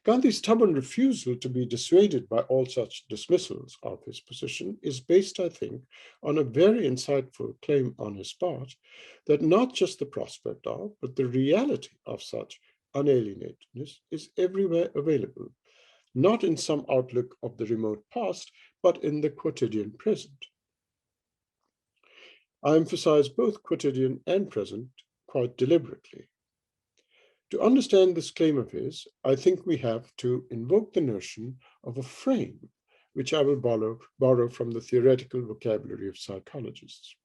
S2: Gandhi's stubborn refusal to be dissuaded by all such dismissals of his position is based, I think, on a very insightful claim on his part that not just the prospect of, but the reality of such unalienatedness is everywhere available, not in some outlook of the remote past, but in the quotidian present. I emphasize both quotidian and present quite deliberately. To understand this claim of his, I think we have to invoke the notion of a frame, which I will borrow from the theoretical vocabulary of psychologists.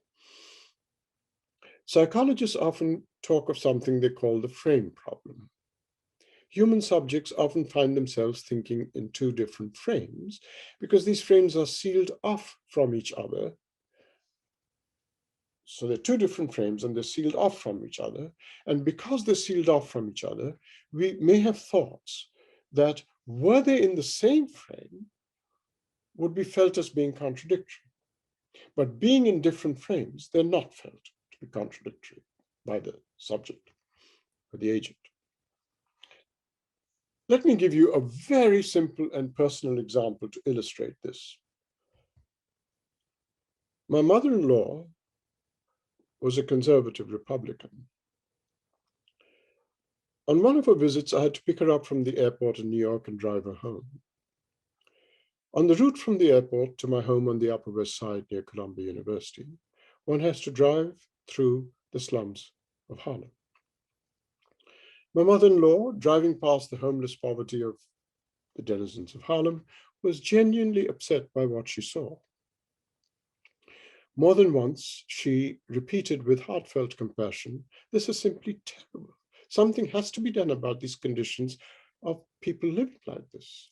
S2: Psychologists often talk of something they call the frame problem. Human subjects often find themselves thinking in two different frames because these frames are sealed off from each other. So they're two different frames and they're sealed off from each other. And because they're sealed off from each other, we may have thoughts that were they in the same frame would be felt as being contradictory. But being in different frames, they're not felt to be contradictory by the subject or the agent. Let me give you a very simple and personal example to illustrate this. My mother-in-law was a conservative Republican. On one of her visits, I had to pick her up from the airport in New York and drive her home. On the route from the airport to my home on the Upper West Side near Columbia University, one has to drive through the slums of Harlem. My mother-in-law, driving past the homeless poverty of the denizens of Harlem, was genuinely upset by what she saw. More than once, she repeated with heartfelt compassion, "This is simply terrible. Something has to be done about these conditions of people living like this."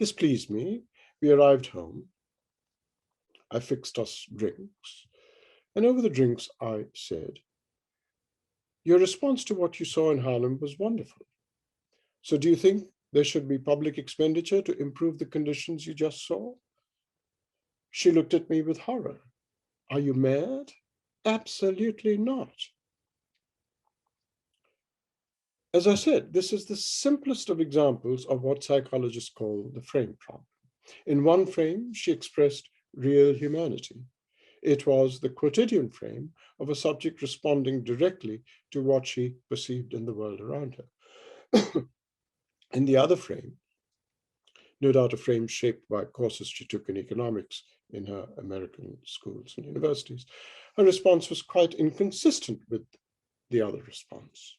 S2: This pleased me. We arrived home. I fixed us drinks. And over the drinks, I said, your response to what you saw in Harlem was wonderful. So do you think there should be public expenditure to improve the conditions you just saw? She looked at me with horror. Are you mad? Absolutely not. As I said, this is the simplest of examples of what psychologists call the frame problem. In one frame, she expressed real humanity. It was the quotidian frame of a subject responding directly to what she perceived in the world around her. In the other frame, no doubt a frame shaped by courses she took in economics in her American schools and universities, her response was quite inconsistent with the other response,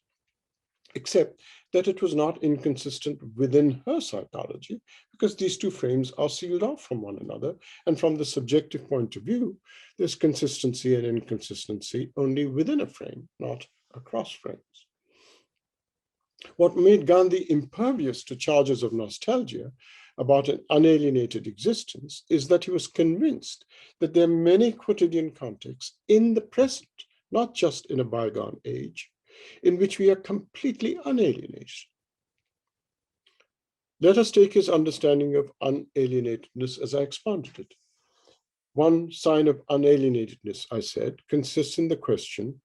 S2: except that it was not inconsistent within her psychology, because these two frames are sealed off from one another, and from the subjective point of view, there's consistency and inconsistency only within a frame, not across frames. What made Gandhi impervious to charges of nostalgia about an unalienated existence is that he was convinced that there are many quotidian contexts in the present, not just in a bygone age, in which we are completely unalienated. Let us take his understanding of unalienatedness as I expounded it. One sign of unalienatedness, I said, consists in the question,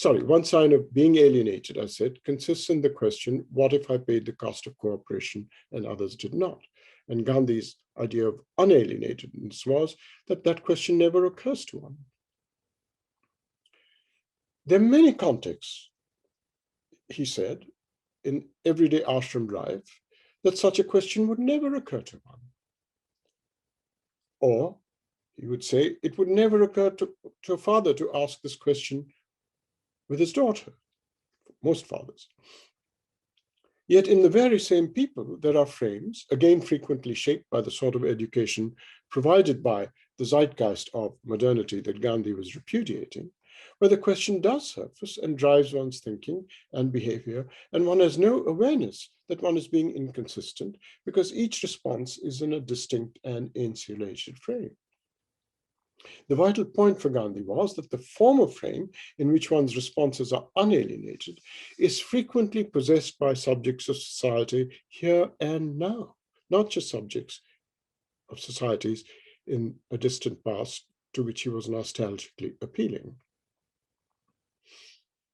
S2: one sign of being alienated, I said, consists in the question, what if I paid the cost of cooperation and others did not? And Gandhi's idea of unalienatedness was that that question never occurs to one. There are many contexts, he said, in everyday ashram life, that such a question would never occur to one. Or, he would say, it would never occur to a father to ask this question with his daughter, most fathers. Yet in the very same people, there are frames, again frequently shaped by the sort of education provided by the zeitgeist of modernity that Gandhi was repudiating, where the question does surface and drives one's thinking and behavior, and one has no awareness that one is being inconsistent because each response is in a distinct and insulated frame. The vital point for Gandhi was that the former frame in which one's responses are unalienated is frequently possessed by subjects of society here and now, not just subjects of societies in a distant past to which he was nostalgically appealing.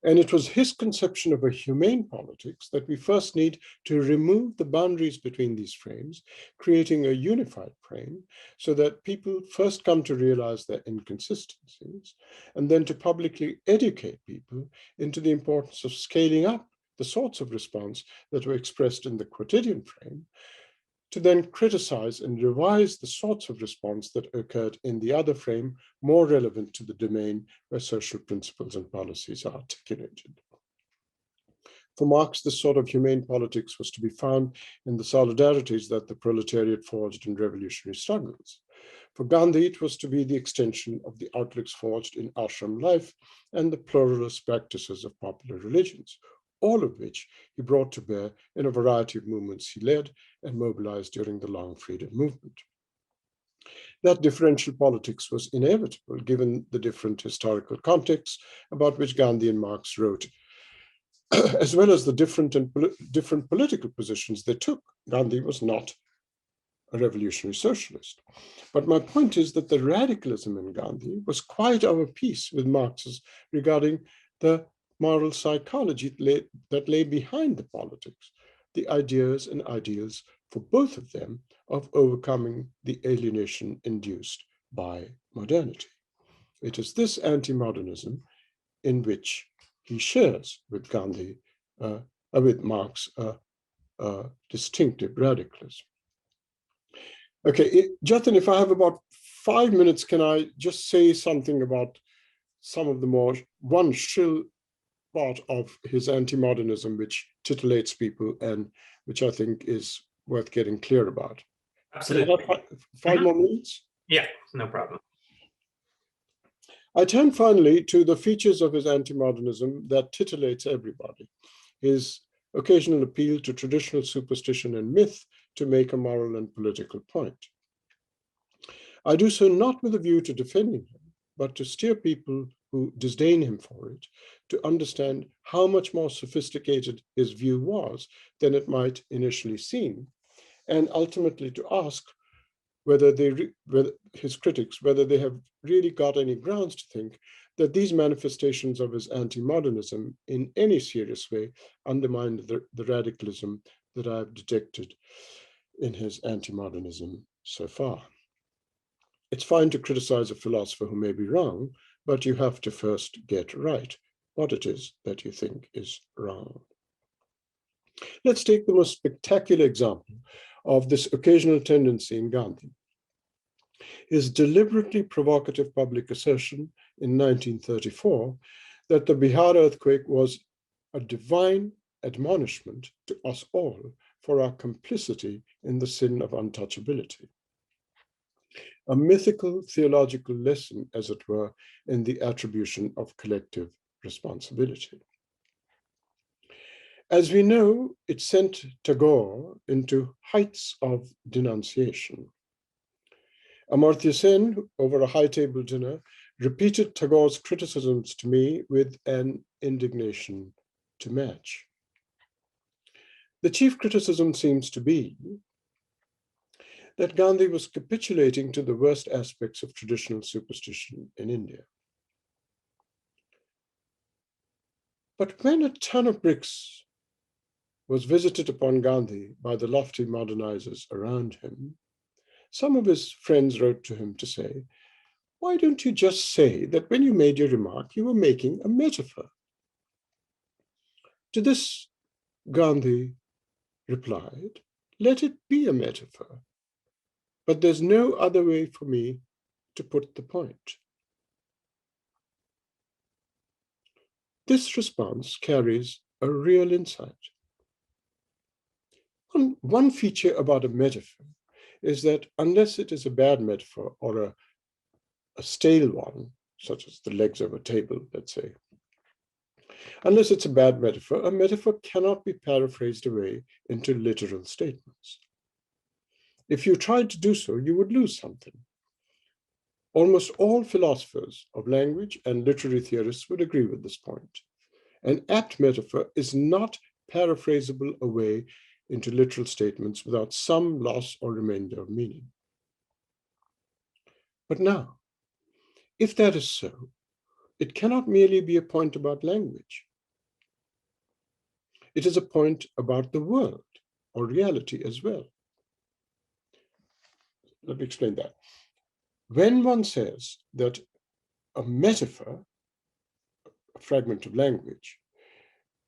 S2: And it was his conception of a humane politics that we first need to remove the boundaries between these frames, creating a unified frame so that people first come to realize their inconsistencies, and then to publicly educate people into the importance of scaling up the sorts of response that were expressed in the quotidian frame, to then criticize and revise the sorts of response that occurred in the other frame, more relevant to the domain where social principles and policies are articulated. For Marx, this sort of humane politics was to be found in the solidarities that the proletariat forged in revolutionary struggles. For Gandhi, it was to be the extension of the outlooks forged in ashram life and the pluralist practices of popular religions, all of which he brought to bear in a variety of movements he led and mobilized during the long freedom movement. That differential politics was inevitable given the different historical contexts about which Gandhi and Marx wrote, as well as the different political positions they took. Gandhi was not a revolutionary socialist. But my point is that the radicalism in Gandhi was quite of a piece with Marx's regarding the moral psychology that lay behind the politics, the ideas and ideals for both of them of overcoming the alienation induced by modernity. It is this anti-modernism in which he shares with Gandhi, with Marx, a distinctive radicalism. Okay, Jatin, if I have about 5 minutes, can I just say something about some of the more one shrill part of his anti-modernism, which titillates people and which I think is worth getting clear about?
S1: Absolutely.
S2: Five more minutes?
S1: Yeah, no problem.
S2: I turn finally to the features of his anti-modernism that titillates everybody. His occasional appeal to traditional superstition and myth to make a moral and political point. I do so not with a view to defending him, but to steer people who disdain him for it to understand how much more sophisticated his view was than it might initially seem, and ultimately to ask whether his critics, whether they have really got any grounds to think that these manifestations of his anti-modernism in any serious way undermine the radicalism that I have detected in his anti-modernism so far. It's fine to criticize a philosopher who may be wrong, but you have to first get right what it is that you think is wrong. Let's take the most spectacular example of this occasional tendency in Gandhi. His deliberately provocative public assertion in 1934 that the Bihar earthquake was a divine admonishment to us all for our complicity in the sin of untouchability. A mythical theological lesson, as it were, in the attribution of collective responsibility. As we know, it sent Tagore into heights of denunciation. Amartya Sen, over a high-table dinner, repeated Tagore's criticisms to me with an indignation to match. The chief criticism seems to be that Gandhi was capitulating to the worst aspects of traditional superstition in India. But when a ton of bricks was visited upon Gandhi by the lofty modernizers around him, some of his friends wrote to him to say, "Why don't you just say that when you made your remark, you were making a metaphor?" To this, Gandhi replied, "Let it be a metaphor, but there's no other way for me to put the point." This response carries a real insight. One feature about a metaphor is that unless it is a bad metaphor or a stale one, such as the legs of a table, let's say, unless it's a bad metaphor, a metaphor cannot be paraphrased away into literal statements. If you tried to do so, you would lose something. Almost all philosophers of language and literary theorists would agree with this point. An apt metaphor is not paraphrasable away into literal statements without some loss or remainder of meaning. But now, if that is so, it cannot merely be a point about language. It is a point about the world or reality as well. Let me explain that. When one says that a metaphor, a fragment of language,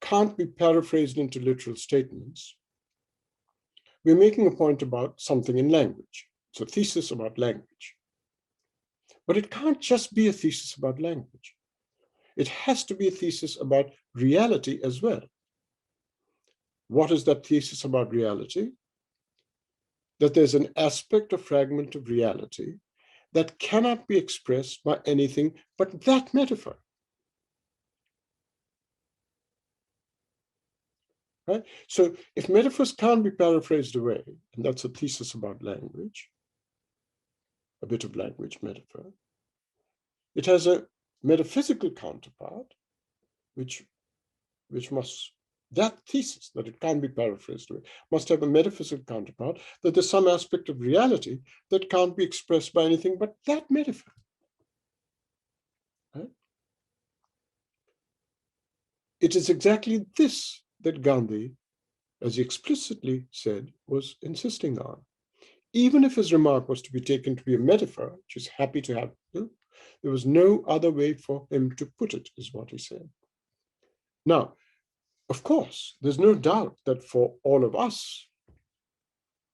S2: can't be paraphrased into literal statements, we're making a point about something in language. It's a thesis about language. But it can't just be a thesis about language. It has to be a thesis about reality as well. What is that thesis about reality? That there's an aspect or fragment of reality that cannot be expressed by anything but that metaphor. Right? So if metaphors can't be paraphrased away, and that's a thesis about language, a bit of language metaphor, it has a metaphysical counterpart, which must, that thesis that it can't be paraphrased away, must have a metaphysical counterpart, that there's some aspect of reality that can't be expressed by anything but that metaphor. Right? It is exactly this that Gandhi, as he explicitly said, was insisting on. Even if his remark was to be taken to be a metaphor, which is happy to have, there was no other way for him to put it, is what he said. Now, of course, there's no doubt that for all of us,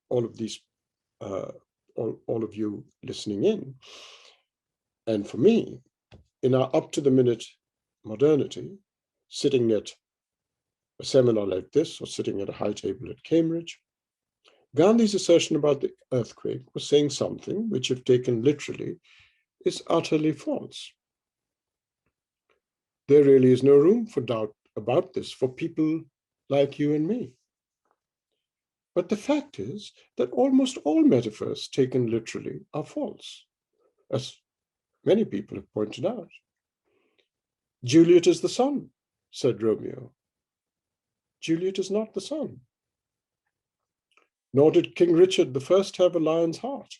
S2: all of these, all of you listening in, and for me, in our up-to-the-minute modernity, sitting at a seminar like this, or sitting at a high table at Cambridge, Gandhi's assertion about the earthquake was saying something which, if taken literally, is utterly false. There really is no room for doubt about this for people like you and me. But the fact is that almost all metaphors taken literally are false, as many people have pointed out. Juliet is the sun, said Romeo. Juliet is not the sun. Nor did King Richard I have a lion's heart.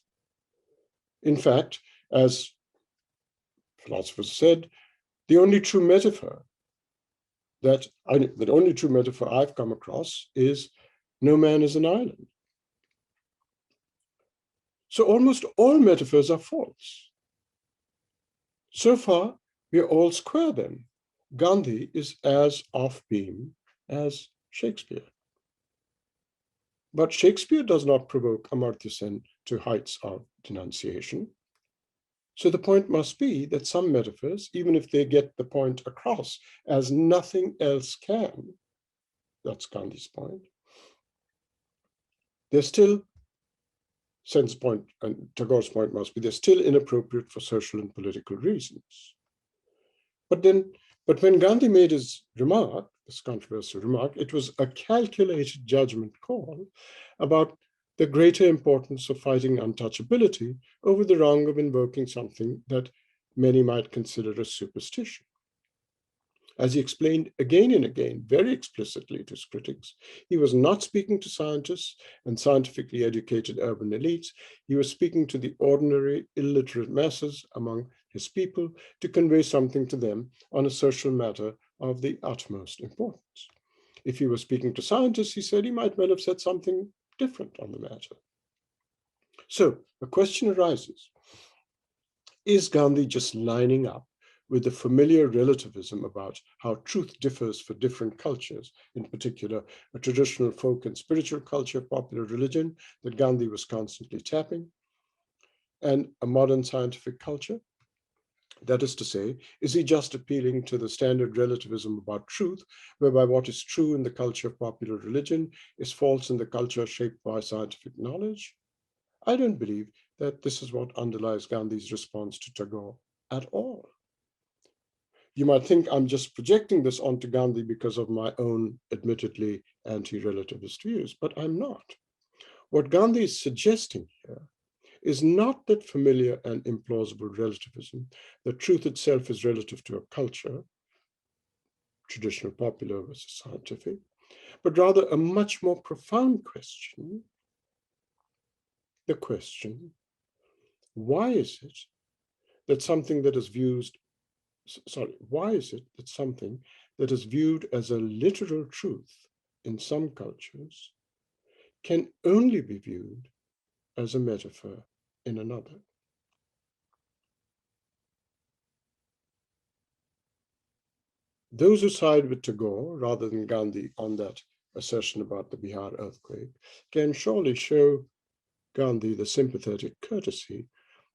S2: In fact, as philosophers said, the only true metaphor I've come across is no man is an island. So almost all metaphors are false. So far, we are all square then. Gandhi is as off-beam as Shakespeare. But Shakespeare does not provoke Amartya Sen to heights of denunciation. So the point must be that some metaphors, even if they get the point across as nothing else can, that's Gandhi's point, they're still, Sen's point and Tagore's point must be, they're still inappropriate for social and political reasons. But when Gandhi made his remark, this controversial remark, it was a calculated judgment call about the greater importance of fighting untouchability over the wrong of invoking something that many might consider a superstition. As he explained again and again, very explicitly to his critics, he was not speaking to scientists and scientifically educated urban elites. He was speaking to the ordinary illiterate masses among his people to convey something to them on a social matter of the utmost importance. If he was speaking to scientists, he said he might well have said something different on the matter. So a question arises, is Gandhi just lining up with the familiar relativism about how truth differs for different cultures, in particular a traditional folk and spiritual culture of popular religion that Gandhi was constantly tapping, and a modern scientific culture? That is to say, is he just appealing to the standard relativism about truth, whereby what is true in the culture of popular religion is false in the culture shaped by scientific knowledge? I don't believe that this is what underlies Gandhi's response to Tagore at all. You might think I'm just projecting this onto Gandhi because of my own admittedly anti-relativist views, but I'm not. What Gandhi is suggesting here is not that familiar and implausible relativism, that truth itself is relative to a culture, traditional popular versus scientific, but rather a much more profound question, the question, why is it that something that is viewed as a literal truth in some cultures can only be viewed as a metaphor in another? Those who side with Tagore rather than Gandhi on that assertion about the Bihar earthquake can surely show Gandhi the sympathetic courtesy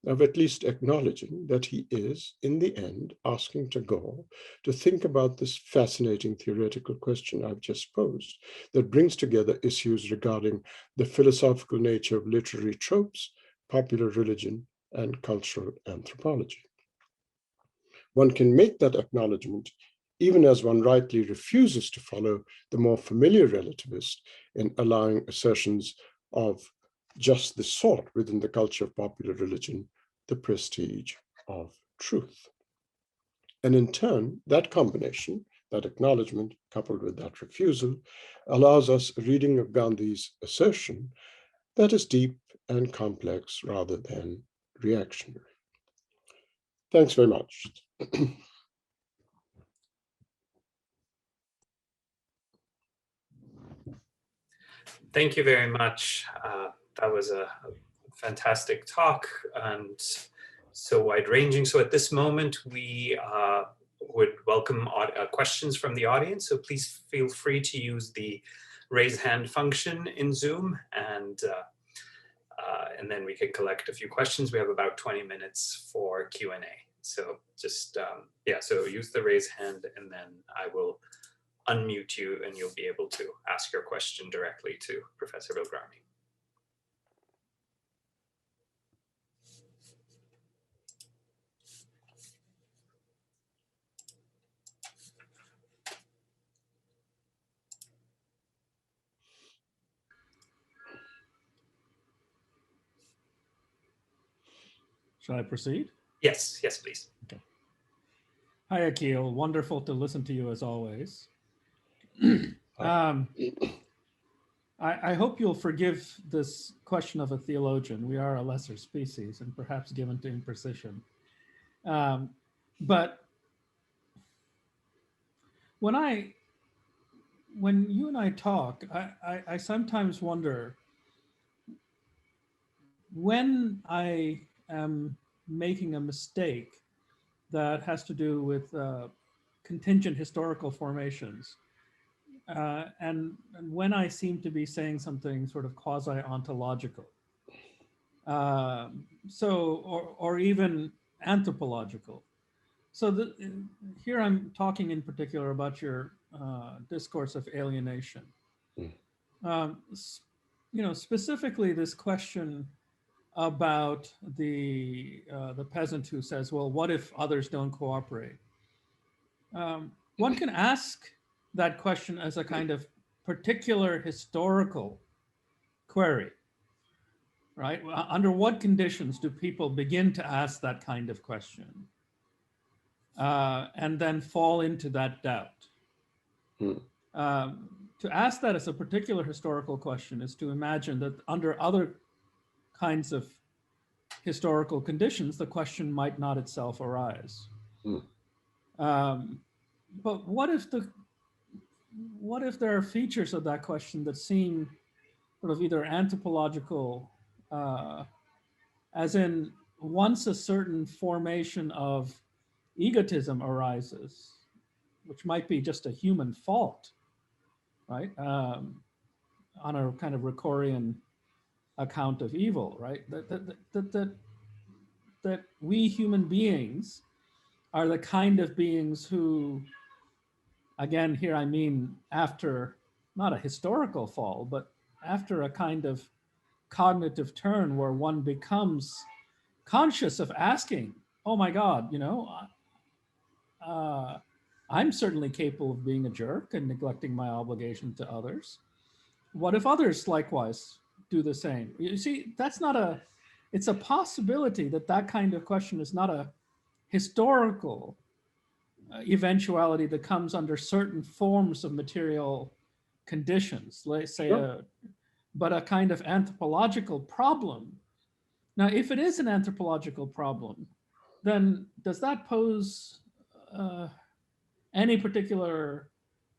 S2: of at least acknowledging that he is, in the end, asking Tagore to think about this fascinating theoretical question I've just posed that brings together issues regarding the philosophical nature of literary tropes, popular religion, and cultural anthropology. One can make that acknowledgement even as one rightly refuses to follow the more familiar relativist in allowing assertions of just this sort within the culture of popular religion, the prestige of truth. And in turn, that combination, that acknowledgement, coupled with that refusal, allows us a reading of Gandhi's assertion that is deep and complex rather than reactionary. Thanks very much.
S1: Thank you very much. That was a fantastic talk and so wide-ranging. So at this moment, we would welcome questions from the audience. So please feel free to use the raise hand function in Zoom, and then we can collect a few questions. We have about 20 minutes for Q&A. So just, so use the raise hand, and then I will unmute you and you'll be able to ask your question directly to Professor Bilgrami.
S3: Shall I proceed?
S1: Yes, yes, please.
S3: Okay. Hi, Akeel. Wonderful to listen to you as always. I hope you'll forgive this question of a theologian. We are a lesser species and perhaps given to imprecision. But when you and I talk, I sometimes wonder when I am making a mistake that has to do with contingent historical formations. And when I seem to be saying something sort of quasi-ontological, or even anthropological. So here I'm talking in particular about your discourse of alienation. Specifically this question about the peasant who says, well, what if others don't cooperate? One can ask that question as a kind of particular historical query, right? Under what conditions do people begin to ask that kind of question and then fall into that doubt? To ask that as a particular historical question is to imagine that under other kinds of historical conditions, the question might not itself arise. But what if there are features of that question that seem sort of either anthropological, as in once a certain formation of egotism arises, which might be just a human fault, right? On a kind of Ricordian account of evil, right? That we human beings are the kind of beings who, again, here I mean after not a historical fall, but after a kind of cognitive turn where one becomes conscious of asking, oh my God, I'm certainly capable of being a jerk and neglecting my obligation to others. What if others likewise do the same? You see, it's a possibility that kind of question is not a historical eventuality that comes under certain forms of material conditions, let's say, but a kind of anthropological problem. Now, if it is an anthropological problem, then does that pose any particular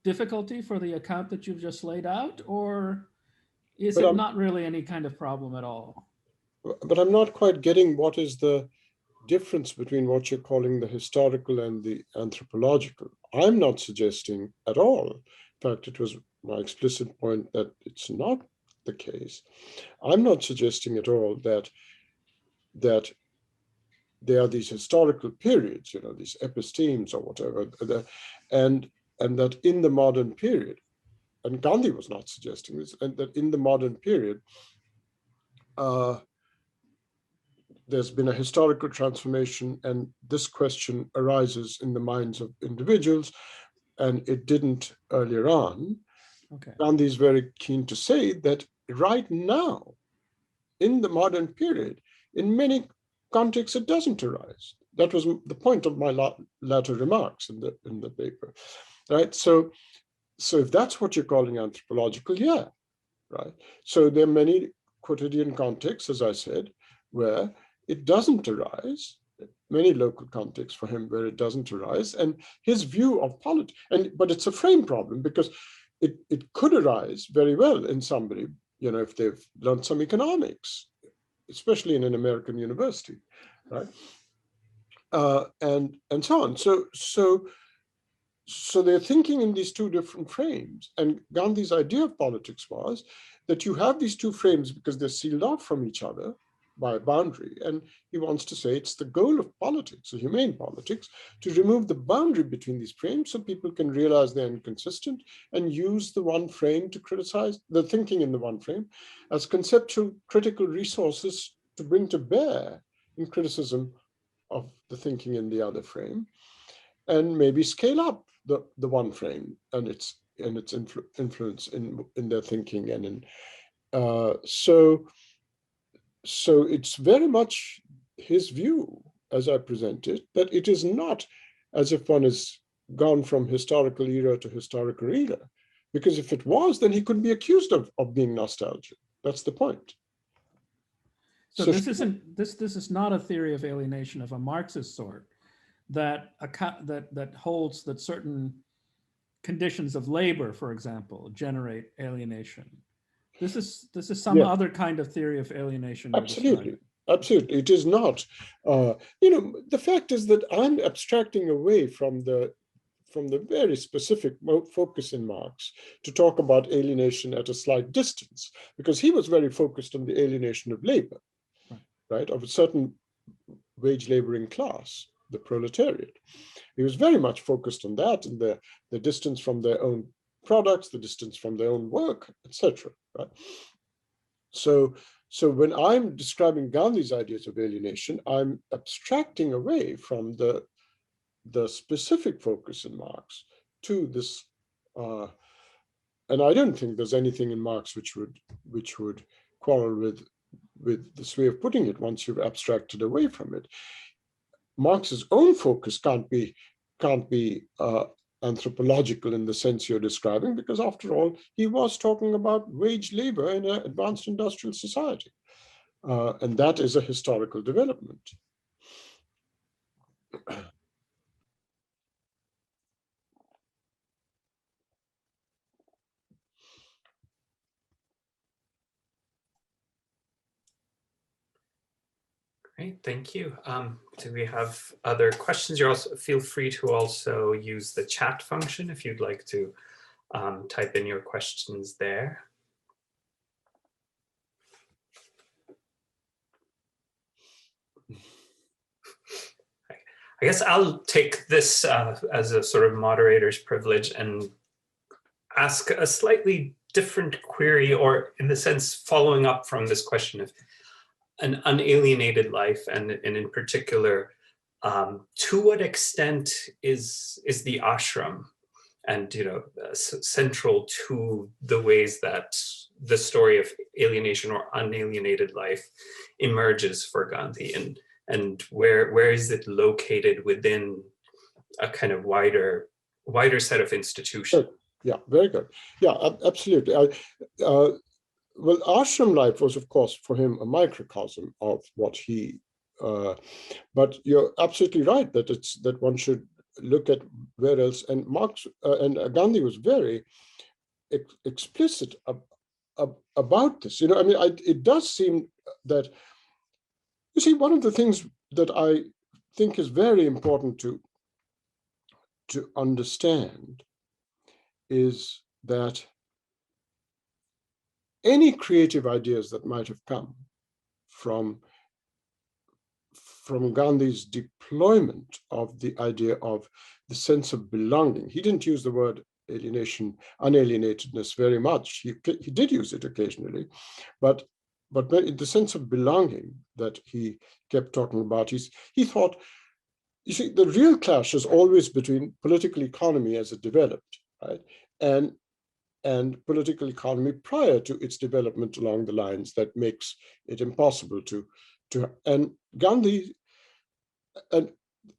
S3: difficulty for the account that you've just laid out, or is it not really any kind of problem at all?
S2: But I'm not quite getting what is the difference between what you're calling the historical and the anthropological. I'm not suggesting at all. In fact, it was my explicit point that it's not the case. I'm not suggesting at all that there are these historical periods, these epistemes or whatever, and that in the modern period, and Gandhi was not suggesting this, and that in the modern period, there's been a historical transformation, and this question arises in the minds of individuals, and it didn't earlier on.
S3: Okay.
S2: Gandhi is very keen to say that right now, in the modern period, in many contexts, it doesn't arise. That was the point of my latter remarks in the paper, right? So if that's what you're calling anthropological, yeah, right. So there are many quotidian contexts, as I said, where it doesn't arise, many local contexts for him where it doesn't arise, and his view of politics, but it's a frame problem because it could arise very well in somebody, if they've learned some economics, especially in an American university, right? And so on. So they're thinking in these two different frames. And Gandhi's idea of politics was that you have these two frames because they're sealed off from each other by a boundary. And he wants to say it's the goal of politics, of humane politics, to remove the boundary between these frames so people can realize they're inconsistent and use the one frame to criticize the thinking in the one frame as conceptual critical resources to bring to bear in criticism of the thinking in the other frame, and maybe scale up the one frame and its influence in their thinking and in so it's very much his view, as I present it, that it is not as if one has gone from historical era to historical era, because if it was, then he could be accused of being nostalgic. That's the point.
S3: So this is not a theory of alienation of a Marxist sort that holds that certain conditions of labor, for example, generate alienation. This is some other kind of theory of alienation.
S2: Absolutely. Absolutely. It is not. The fact is that I'm abstracting away from the very specific focus in Marx to talk about alienation at a slight distance, because he was very focused on the alienation of labor, right, of a certain wage laboring class, the proletariat. He was very much focused on that and the distance from their own products, the distance from their own work, etc. Right? So when I'm describing Gandhi's ideas of alienation, I'm abstracting away from the specific focus in Marx to this, and I don't think there's anything in Marx which would quarrel with this way of putting it once you've abstracted away from it. Marx's own focus can't be anthropological in the sense you're describing, because after all, he was talking about wage labor in an advanced industrial society. And that is a historical development.
S1: Great, thank you. Do we have other questions? You also feel free to also use the chat function if you'd like to type in your questions there. I guess I'll take this as a sort of moderator's privilege and ask a slightly different query, or in the sense following up from this question of an unalienated life, and in particular, to what extent is the ashram and central to the ways that the story of alienation or unalienated life emerges for Gandhi, and where is it located within a kind of wider set of institutions?
S2: Yeah, very good. Yeah, absolutely. Well, ashram life was, of course, for him a microcosm of what he. But you're absolutely right that one should look at where else. And Marx and Gandhi was very explicit about this. It does seem that, you see, one of the things that I think is very important to understand is that any creative ideas that might have come from Gandhi's deployment of the idea of the sense of belonging. He didn't use the word alienation, unalienatedness very much. He did use it occasionally, but the sense of belonging that he kept talking about, he thought, you see, the real clash is always between political economy as it developed, right, and political economy prior to its development along the lines that makes it impossible to and Gandhi, and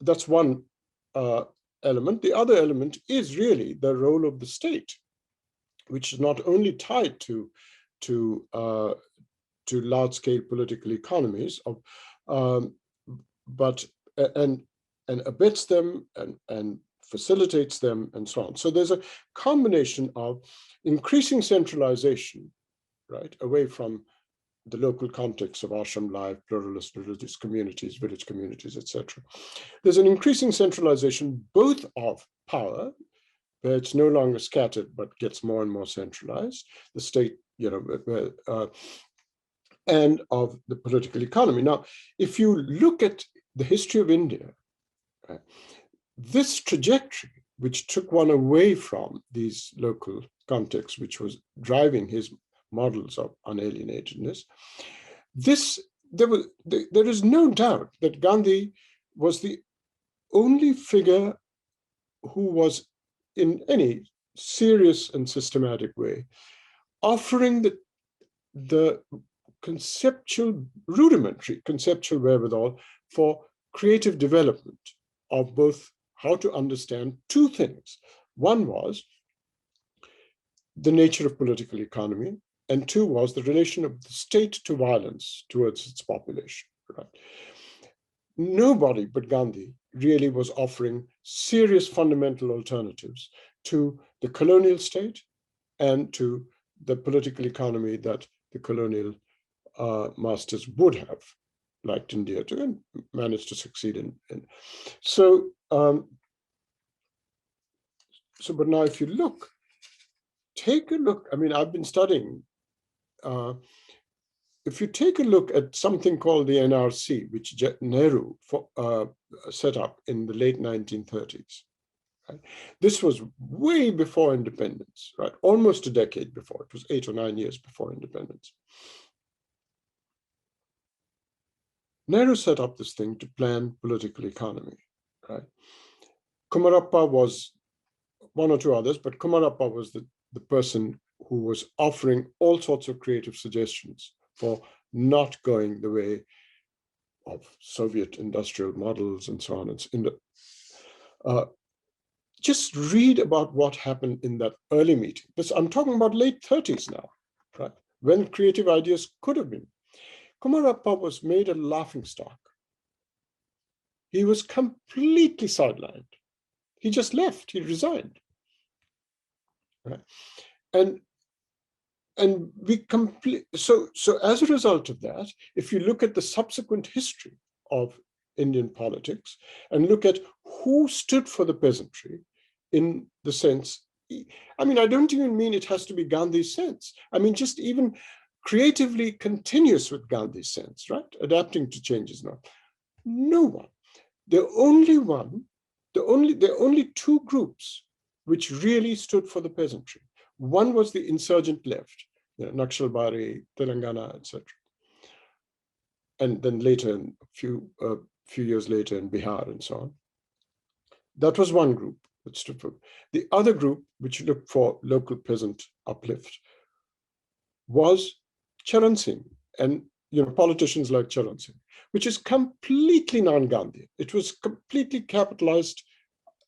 S2: that's one element. The other element is really the role of the state, which is not only tied to large-scale political economies, but abets them and facilitates them and so on. So there's a combination of increasing centralization, right, away from the local context of ashram life, pluralist religious communities, village communities, etc. There's an increasing centralization both of power, where it's no longer scattered but gets more and more centralized, the state, and of the political economy. Now, if you look at the history of India, this trajectory, which took one away from these local contexts, which was driving his models of unalienatedness, there is no doubt that Gandhi was the only figure who was, in any serious and systematic way, offering the rudimentary conceptual wherewithal for creative development of both how to understand two things. One was the nature of political economy, and two was the relation of the state to violence towards its population. Right? Nobody but Gandhi really was offering serious fundamental alternatives to the colonial state and to the political economy that the colonial masters would have liked India to and managed to succeed in. So, but now if you take a look, I mean, I've been studying, if you take a look at something called the NRC, which Nehru set up in the late 1930s, right? This was way before independence, right? Almost a decade before. It was 8 or 9 years before independence. Nehru set up this thing to plan political economy, right? Kumarappa was one or two others, but Kumarappa was the person who was offering all sorts of creative suggestions for not going the way of Soviet industrial models and so on. Just read about what happened in that early meeting. I'm talking about late 30s now, right? When creative ideas could have been. Kumarappa was made a laughingstock. He was completely sidelined. He just left, he resigned. Right? And so as a result of that, if you look at the subsequent history of Indian politics and look at who stood for the peasantry in the sense, I mean, I don't even mean it has to be Gandhi's sense. I mean, just even creatively continuous with Gandhi's sense, right? Adapting to changes now. No one. The only two groups which really stood for the peasantry. One was the insurgent left, Naxalbari, Telangana, etc. And then later, a few years later in Bihar and so on. That was one group that stood for. The other group, which looked for local peasant uplift, was Charan Singh and politicians like Charan Singh, which is completely non-Gandhian. It was completely capitalized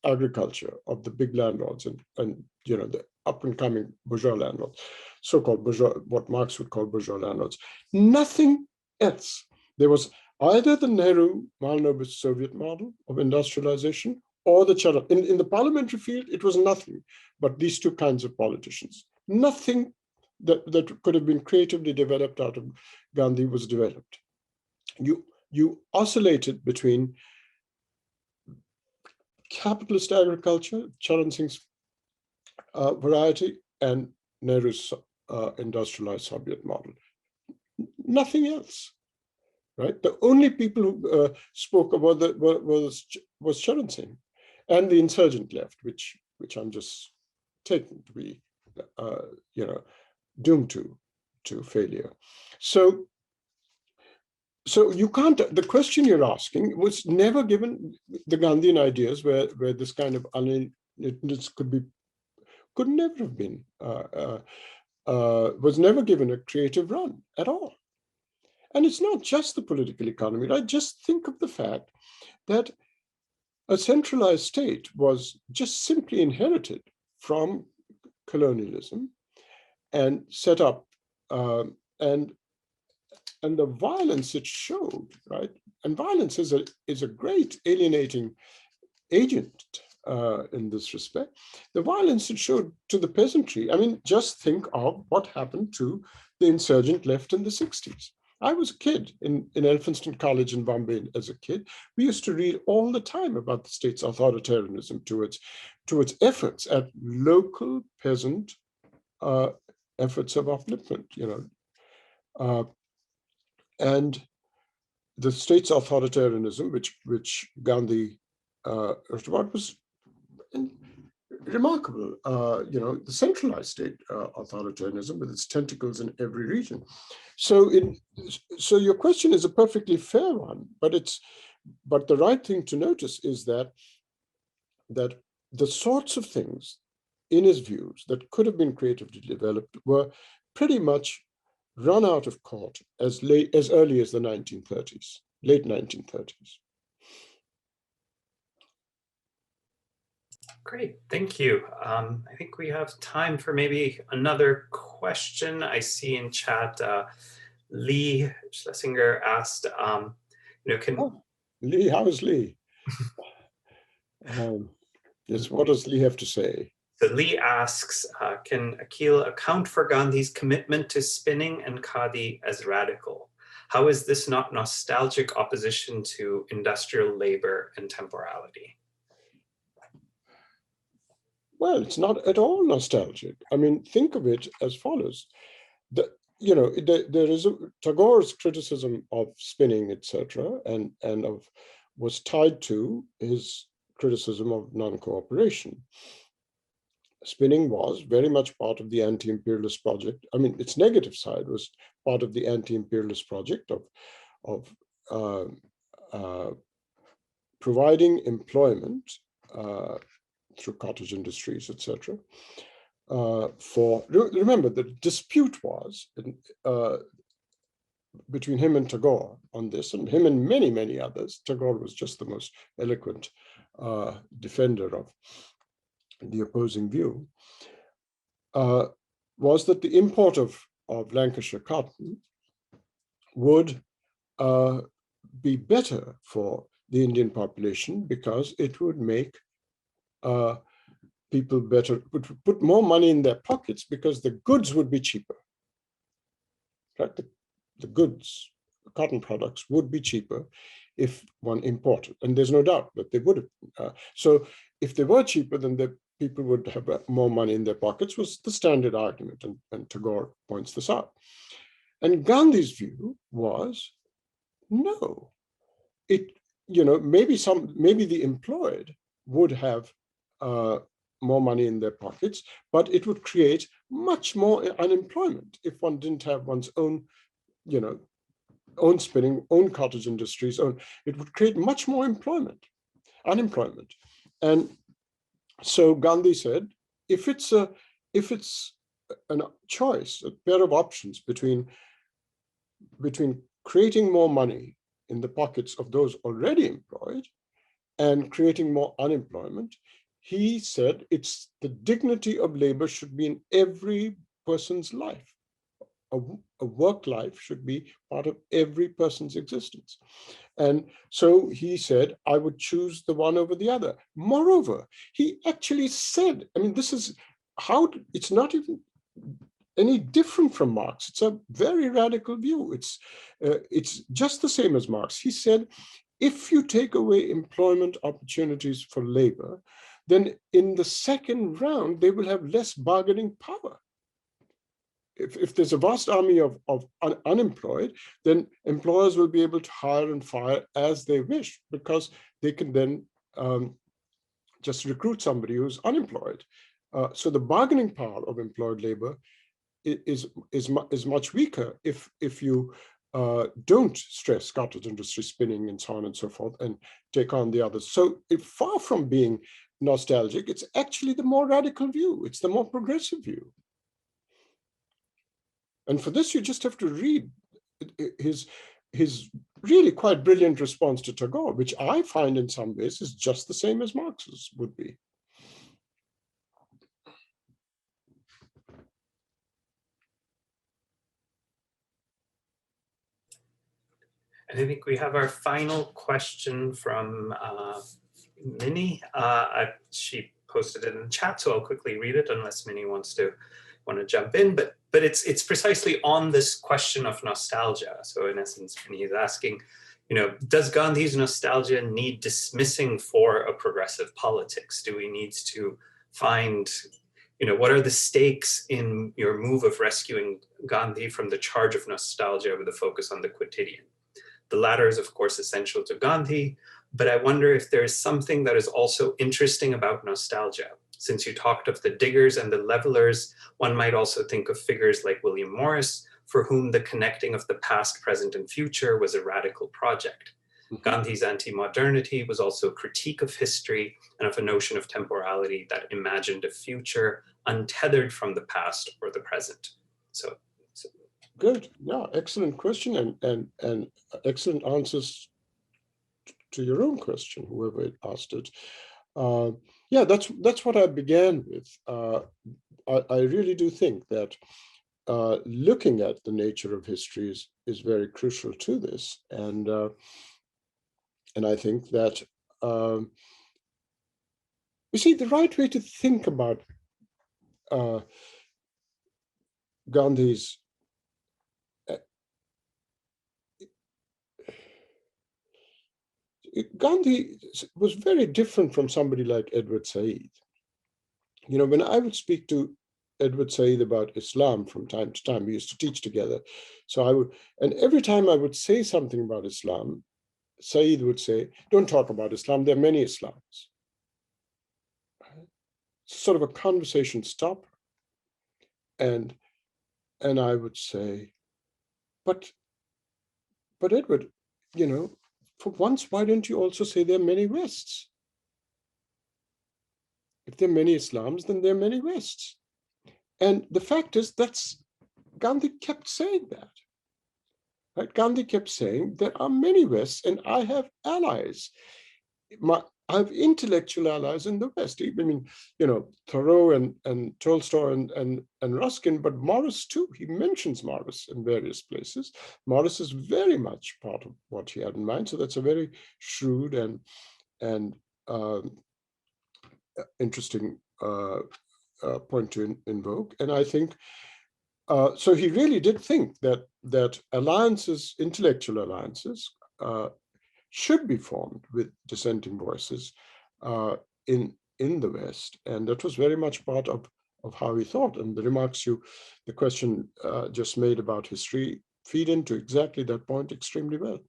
S2: agriculture of the big landlords and the up-and-coming bourgeois landlords, so-called bourgeois, what Marx would call bourgeois landlords. Nothing else. There was either the Nehru-Mahalanobis Soviet model of industrialization or the Charan. In the parliamentary field, it was nothing but these two kinds of politicians. Nothing that could have been creatively developed out of Gandhi was developed. You oscillated between capitalist agriculture, Charan Singh's variety, and Nehru's industrialized Soviet model. Nothing else, right? The only people who spoke about that was Charan Singh and the insurgent left, which I'm just taking to be, doomed to failure. So you can't, the question you're asking was never given, the Gandhian ideas where this kind of alienatedness could never have been, was never given a creative run at all. And it's not just the political economy, right? Just think of the fact that a centralized state was just simply inherited from colonialism and set up, and the violence it showed, right? And violence is a great alienating agent in this respect. The violence it showed to the peasantry. I mean, just think of what happened to the insurgent left in the 60s. I was a kid in Elphinstone College in Bombay as a kid. We used to read all the time about the state's authoritarianism towards efforts at local peasant efforts of upliftment, and the state's authoritarianism, which Gandhi wrote about, was remarkable. The centralized state authoritarianism with its tentacles in every region. So your question is a perfectly fair one, but the right thing to notice is that the sorts of things in his views that could have been creatively developed were pretty much run out of court as early as the 1930s, late 1930s.
S1: Great, thank you. I think we have time for maybe another question. I see in chat, Lee Schlesinger asked,
S2: Lee, how is Lee? Yes, what does Lee have to say?
S1: So Lee asks, can Akeel account for Gandhi's commitment to spinning and khadi as radical? How is this not nostalgic opposition to industrial labor and temporality?
S2: Well, it's not at all nostalgic. I mean, think of it as follows. There is Tagore's criticism of spinning, etc., and was tied to his criticism of non-cooperation. Spinning was very much part of the anti-imperialist project. I mean, its negative side was part of the anti-imperialist project of providing employment through cottage industries, etc. Remember, the dispute was between him and Tagore on this, and him and many, many others. Tagore was just the most eloquent defender of the opposing view, was that the import of Lancashire cotton would be better for the Indian population because it would make people would put more money in their pockets because the goods would be cheaper. Right? The goods, the cotton products would be cheaper if one imported. And there's no doubt that they would have. So if they were cheaper, then the people would have more money in their pockets, was the standard argument. And Tagore points this out. And Gandhi's view was, no, maybe the employed would have more money in their pockets, but it would create much more unemployment if one didn't have one's own, own spinning, own cottage industries. It would create much more unemployment. And so Gandhi said, if it's a choice, a pair of options between creating more money in the pockets of those already employed and creating more unemployment, he said it's the dignity of labor should be in every person's life. A work life should be part of every person's existence. And so he said, I would choose the one over the other. Moreover, he actually said, I mean, this is how, it's not even any different from Marx. It's a very radical view. It's just the same as Marx. He said, if you take away employment opportunities for labor, then in the second round, they will have less bargaining power. If there's a vast army of unemployed, then employers will be able to hire and fire as they wish, because they can then just recruit somebody who's unemployed. So the bargaining power of employed labor is much weaker if you don't stress cottage industry, spinning, and so on and so forth, and take on the others. So far from being nostalgic, it's actually the more radical view. It's the more progressive view. And for this, you just have to read his really quite brilliant response to Tagore, which I find in some ways is just the same as Marx's would be.
S1: And I think we have our final question from Minnie. She posted it in the chat, so I'll quickly read it unless Minnie want to jump in. But it's precisely on this question of nostalgia. So in essence, Minnie is asking, does Gandhi's nostalgia need dismissing for a progressive politics? Do we need to find, what are the stakes in your move of rescuing Gandhi from the charge of nostalgia with a focus on the quotidian? The latter is, of course, essential to Gandhi, but I wonder if there is something that is also interesting about nostalgia. Since you talked of the diggers and the levelers, one might also think of figures like William Morris, for whom the connecting of the past, present, and future was a radical project. Mm-hmm. Gandhi's anti-modernity was also a critique of history and of a notion of temporality that imagined a future untethered from the past or the present. So
S2: Good. Yeah, excellent question and excellent answers to your own question, whoever asked it. Yeah, that's what I began with. I really do think that looking at the nature of history is very crucial to this, and I think that you see the right way to think about Gandhi's Gandhi was very different from somebody like Edward Said. You know, when I would speak to Edward Said about Islam from time to time, we used to teach together. So I would, and every time I would say something about Islam, Said would say, "Don't talk about Islam. There are many Islams." Sort of a conversation stopper. And I would say, but Edward, you know, for once, why don't you also say there are many Wests? If there are many Islams, then there are many Wests. And the fact is, that's Gandhi kept saying that. Right? Gandhi kept saying there are many Wests, and I have allies. I have intellectual allies in the West. I mean, you know, Thoreau and Tolstoy and Ruskin, but Morris too. He mentions Morris in various places. Morris is very much part of what he had in mind. So that's a very shrewd and interesting point to invoke. And I think so. He really did think that alliances, intellectual alliances, should be formed with dissenting voices in the West, and that was very much part of how he thought. And the remarks the question just made about history feed into exactly that point extremely well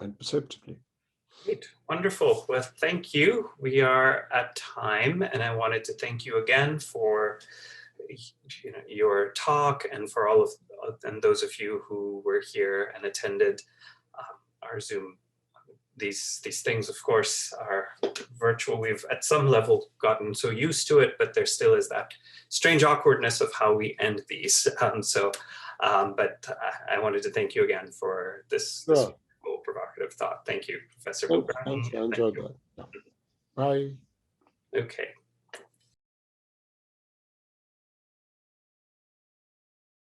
S2: and perceptively.
S1: Great, wonderful. Well, thank you. We are at time, and I wanted to thank you again for your talk and for all of and those of you who were here and attended our Zoom. These things, of course, are virtual. We've at some level gotten so used to it, but there still is that strange awkwardness of how we end these. But I wanted to thank you again for this provocative thought. Thank you, Professor Bilgrami.
S2: Thanks, I enjoyed that. Yeah. Bye.
S1: Okay.